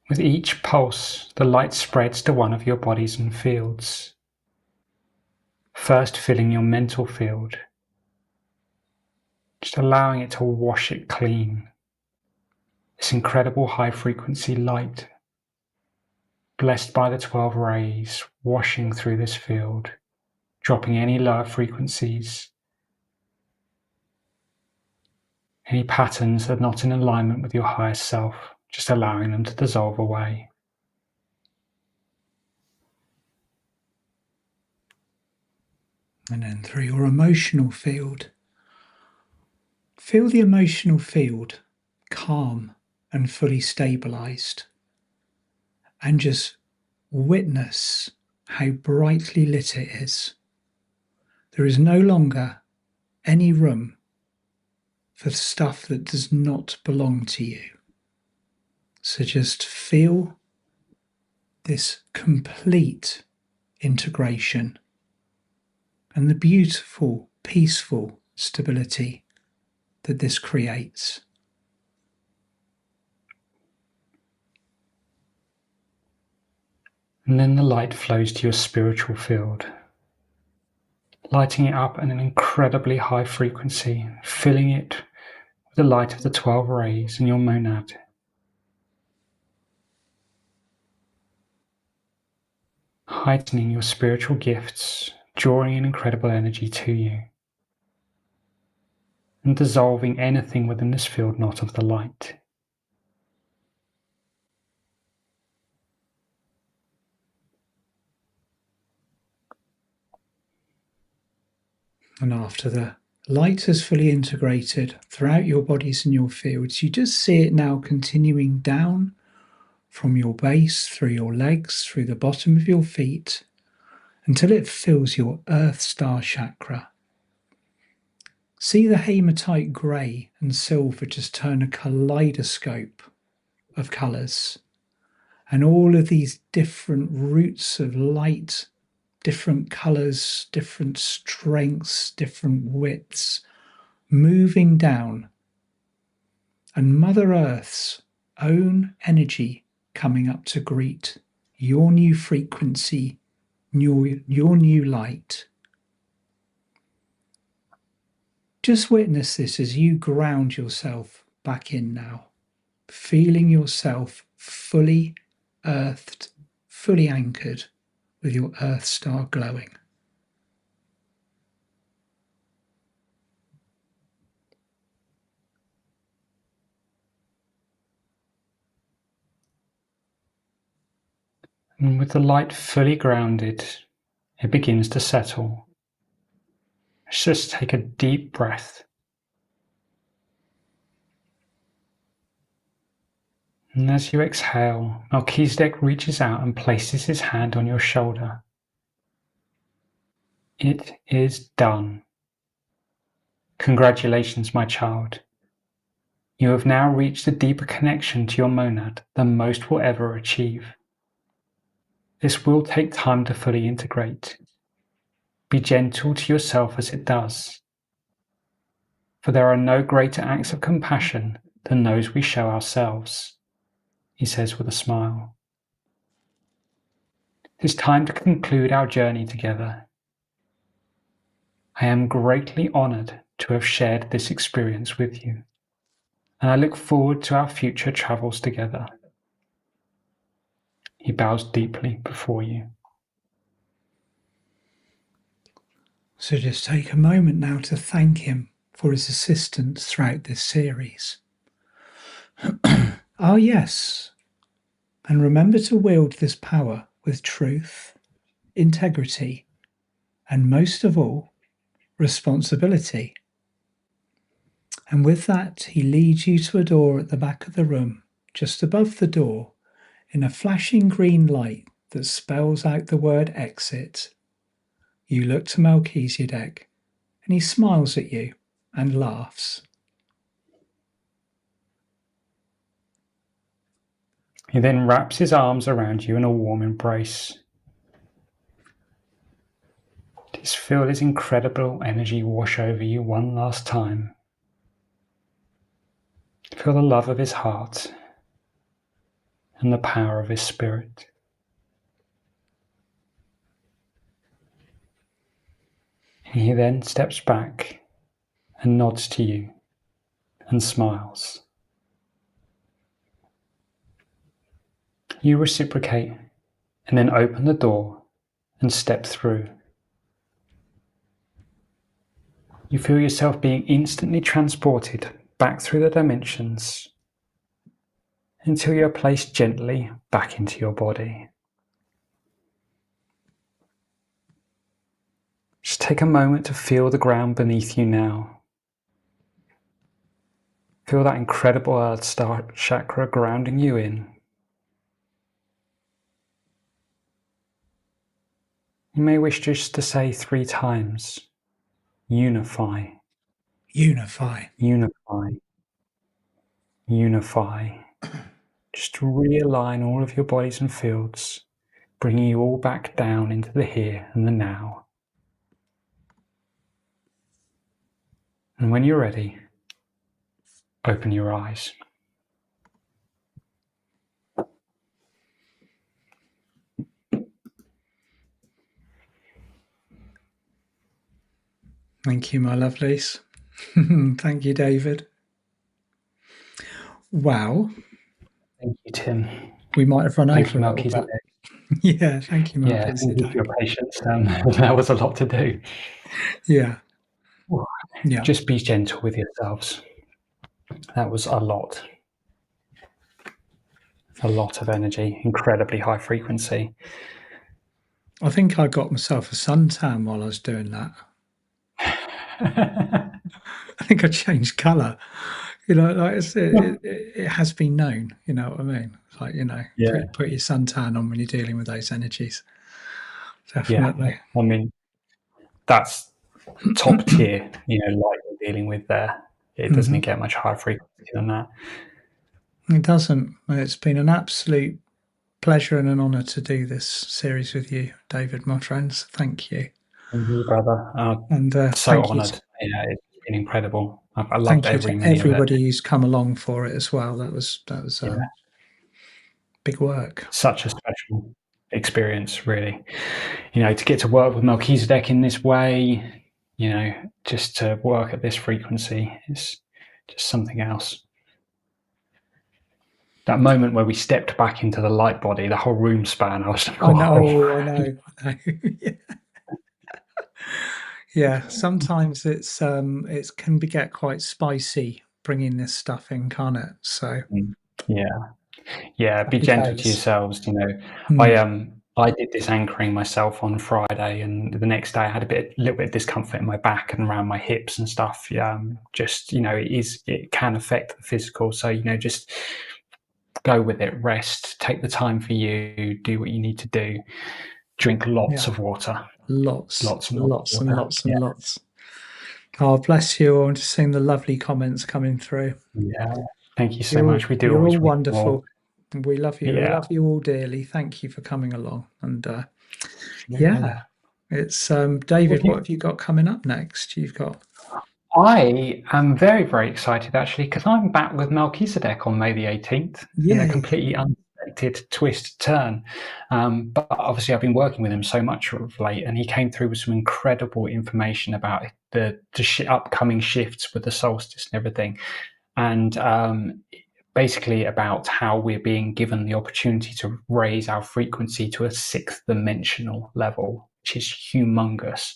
With each pulse, the light spreads to one of your bodies and fields, first filling your mental field, just allowing it to wash it clean. This incredible high frequency light, blessed by the 12 rays, washing through this field, dropping any lower frequencies, any patterns that are not in alignment with your higher self, just allowing them to dissolve away. And then through your emotional field, feel the emotional field calm and fully stabilized, and just witness how brightly lit it is. There is no longer any room for stuff that does not belong to you. So just feel this complete integration and the beautiful, peaceful stability that this creates. And then the light flows to your spiritual field, lighting it up at an incredibly high frequency, filling it with the light of the 12 rays in your monad. Heightening your spiritual gifts, drawing in incredible energy to you, and dissolving anything within this field not of the light. And after the light has fully integrated throughout your bodies and your fields, you just see it now continuing down from your base, through your legs, through the bottom of your feet, until it fills your Earth Star chakra. See the hematite grey and silver just turn a kaleidoscope of colours, and all of these different roots of light, different colours, different strengths, different widths, moving down, and Mother Earth's own energy coming up to greet your new frequency, your new light. Just witness this as you ground yourself back in now, feeling yourself fully earthed, fully anchored with your Earth Star glowing. And with the light fully grounded, it begins to settle. Let's just take a deep breath. And as you exhale, Melchizedek reaches out and places his hand on your shoulder. It is done. Congratulations, my child. You have now reached a deeper connection to your monad than most will ever achieve. This will take time to fully integrate. Be gentle to yourself as it does, for there are no greater acts of compassion than those we show ourselves, he says with a smile. It is time to conclude our journey together. I am greatly honored to have shared this experience with you, and I look forward to our future travels together. He bows deeply before you. So just take a moment now to thank him for his assistance throughout this series. Ah, yes. And remember to wield this power with truth, integrity, and most of all, responsibility. And with that, he leads you to a door at the back of the room, just above the door, in a flashing green light that spells out the word exit. You look to Melchizedek, and he smiles at you and laughs. He then wraps his arms around you in a warm embrace. Just feel this incredible energy wash over you one last time. Feel the love of his heart and the power of his spirit. He then steps back and nods to you and smiles. You reciprocate and then open the door and step through. You feel yourself being instantly transported back through the dimensions until you're placed gently back into your body. Just take a moment to feel the ground beneath you now. Feel that incredible earth star chakra grounding you in. You may wish just to say 3 times, unify, Unify. unify, unify. Just to realign all of your bodies and fields, bringing you all back down into the here and the now. And when you're ready, open your eyes. Thank you, my lovelies. Thank you, David. Wow. Thank you, Tim. We might have run Thank over you, a little bit. Melchizedek. Yeah, thank you, Yeah, thank you for Melchizedek. your patience. That was a lot to do. Yeah. Yeah. Just be gentle with yourselves. That was a lot. A lot of energy, incredibly high frequency. I think I got myself a suntan while I was doing that. I think I changed colour. You know, like it has been known. You know what I mean? It's like, you know, put your suntan on when you're dealing with those energies. Definitely. Yeah, I mean, that's top tier. You know, light you're dealing with there. It doesn't get much higher frequency than that. It doesn't. It's been an absolute pleasure and an honour to do this series with you, David, my friends. Thank you. Thank you, brother. And so honoured. Yeah, it's been incredible. I loved every minute everybody of it. who's come along for it as well. That was big work. Such a special experience, really. You know, to get to work with Melchizedek in this way, you know, just to work at this frequency is just something else. That moment where we stepped back into the light body, the whole room span, I was like, I know. Yeah, sometimes it can get quite spicy bringing this stuff in, can't it? So yeah, be gentle to yourselves. You know, I did this anchoring myself on Friday, and the next day I had a little bit of discomfort in my back and around my hips and stuff. Just, you know, it can affect the physical. So, you know, just go with it, rest, take the time for you, do what you need to do, drink lots of water. Lots and lots. Oh, bless you. I'm just seeing the lovely comments coming through. Yeah, thank you so much. We do. You're always all wonderful. more. We love you. Yeah. We love you all dearly. Thank you for coming along. And it's David. What have you got coming up next? You've got. I am very, very excited actually because I'm back with Melchizedek on May the 18th in a completely unexpected twist turn. But obviously, I've been working with him so much of late, and he came through with some incredible information about the upcoming shifts with the solstice and everything, and basically about how we're being given the opportunity to raise our frequency to a 6th dimensional level, which is humongous.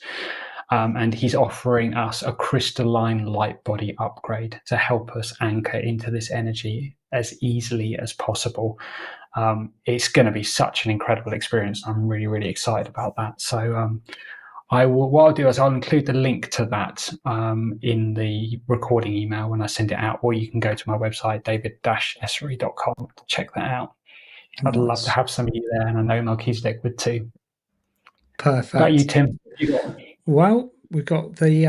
And he's offering us a crystalline light body upgrade to help us anchor into this energy as easily as possible. It's going to be such an incredible experience. I'm really, really excited about that. So what I'll do is I'll include the link to that in the recording email when I send it out, or you can go to my website, david-essery.com, to check that out. I'd love to have some of you there, and I know Melchizedek would too. Perfect. What about you, Tim? Well, we've got the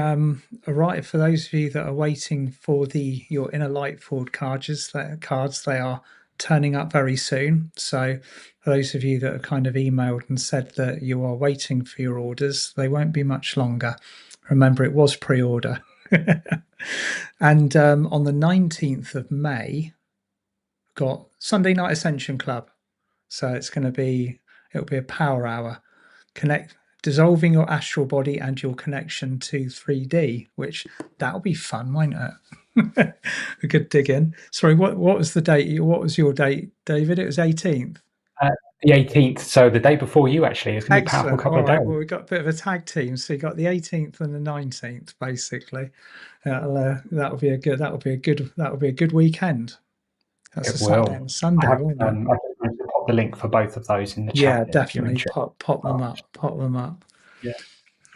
right for those of you that are waiting for your inner light forward cards. They are turning up very soon. So, for those of you that have kind of emailed and said that you are waiting for your orders, they won't be much longer. Remember, it was pre order. And on the 19th of May, got Sunday Night Ascension Club. So it'll be a power hour. Dissolving your astral body and your connection to 3D, which that'll be fun, won't it? A good dig in. Sorry, what was the date? What was your date, David? It was 18th. Uh, the 18th, so the day before you actually. It's going to be a powerful Excellent. couple All of days. right. Well, we've got a bit of a tag team. So you got the 18th and the 19th, basically. That'll be a good weekend. That's It a Saturday will. and I Sunday, have won't it? I just going to pop the link for both of those in the Yeah, chat if you're definitely. interested. Pop them up. Pop them up. Yeah.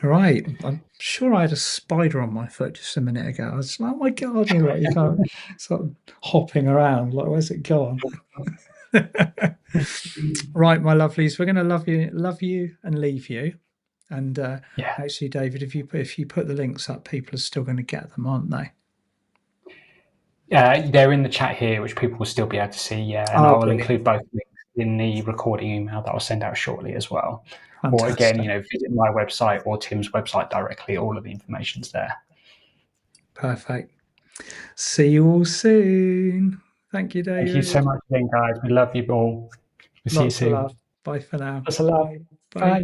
All right. I'm sure I had a spider on my foot just a minute ago. I was like, oh my God, you can't sort of hopping around. Like, where's it gone? Right, my lovelies, we're going to love you and leave you. And Yeah. actually, David, if you put the links up, people are still going to get them, aren't they? They're in the chat here, which people will still be able to see. Yeah, and I will Brilliant. include both links in the recording email that I'll send out shortly as well. Or Fantastic. again, visit my website or Tim's website directly. All of the information's there. Perfect. See you all soon. Thank you, David. Thank you so much again, guys. We love you all. We'll see you Lots of soon. love. Bye for now. Lots of love. Bye. Bye.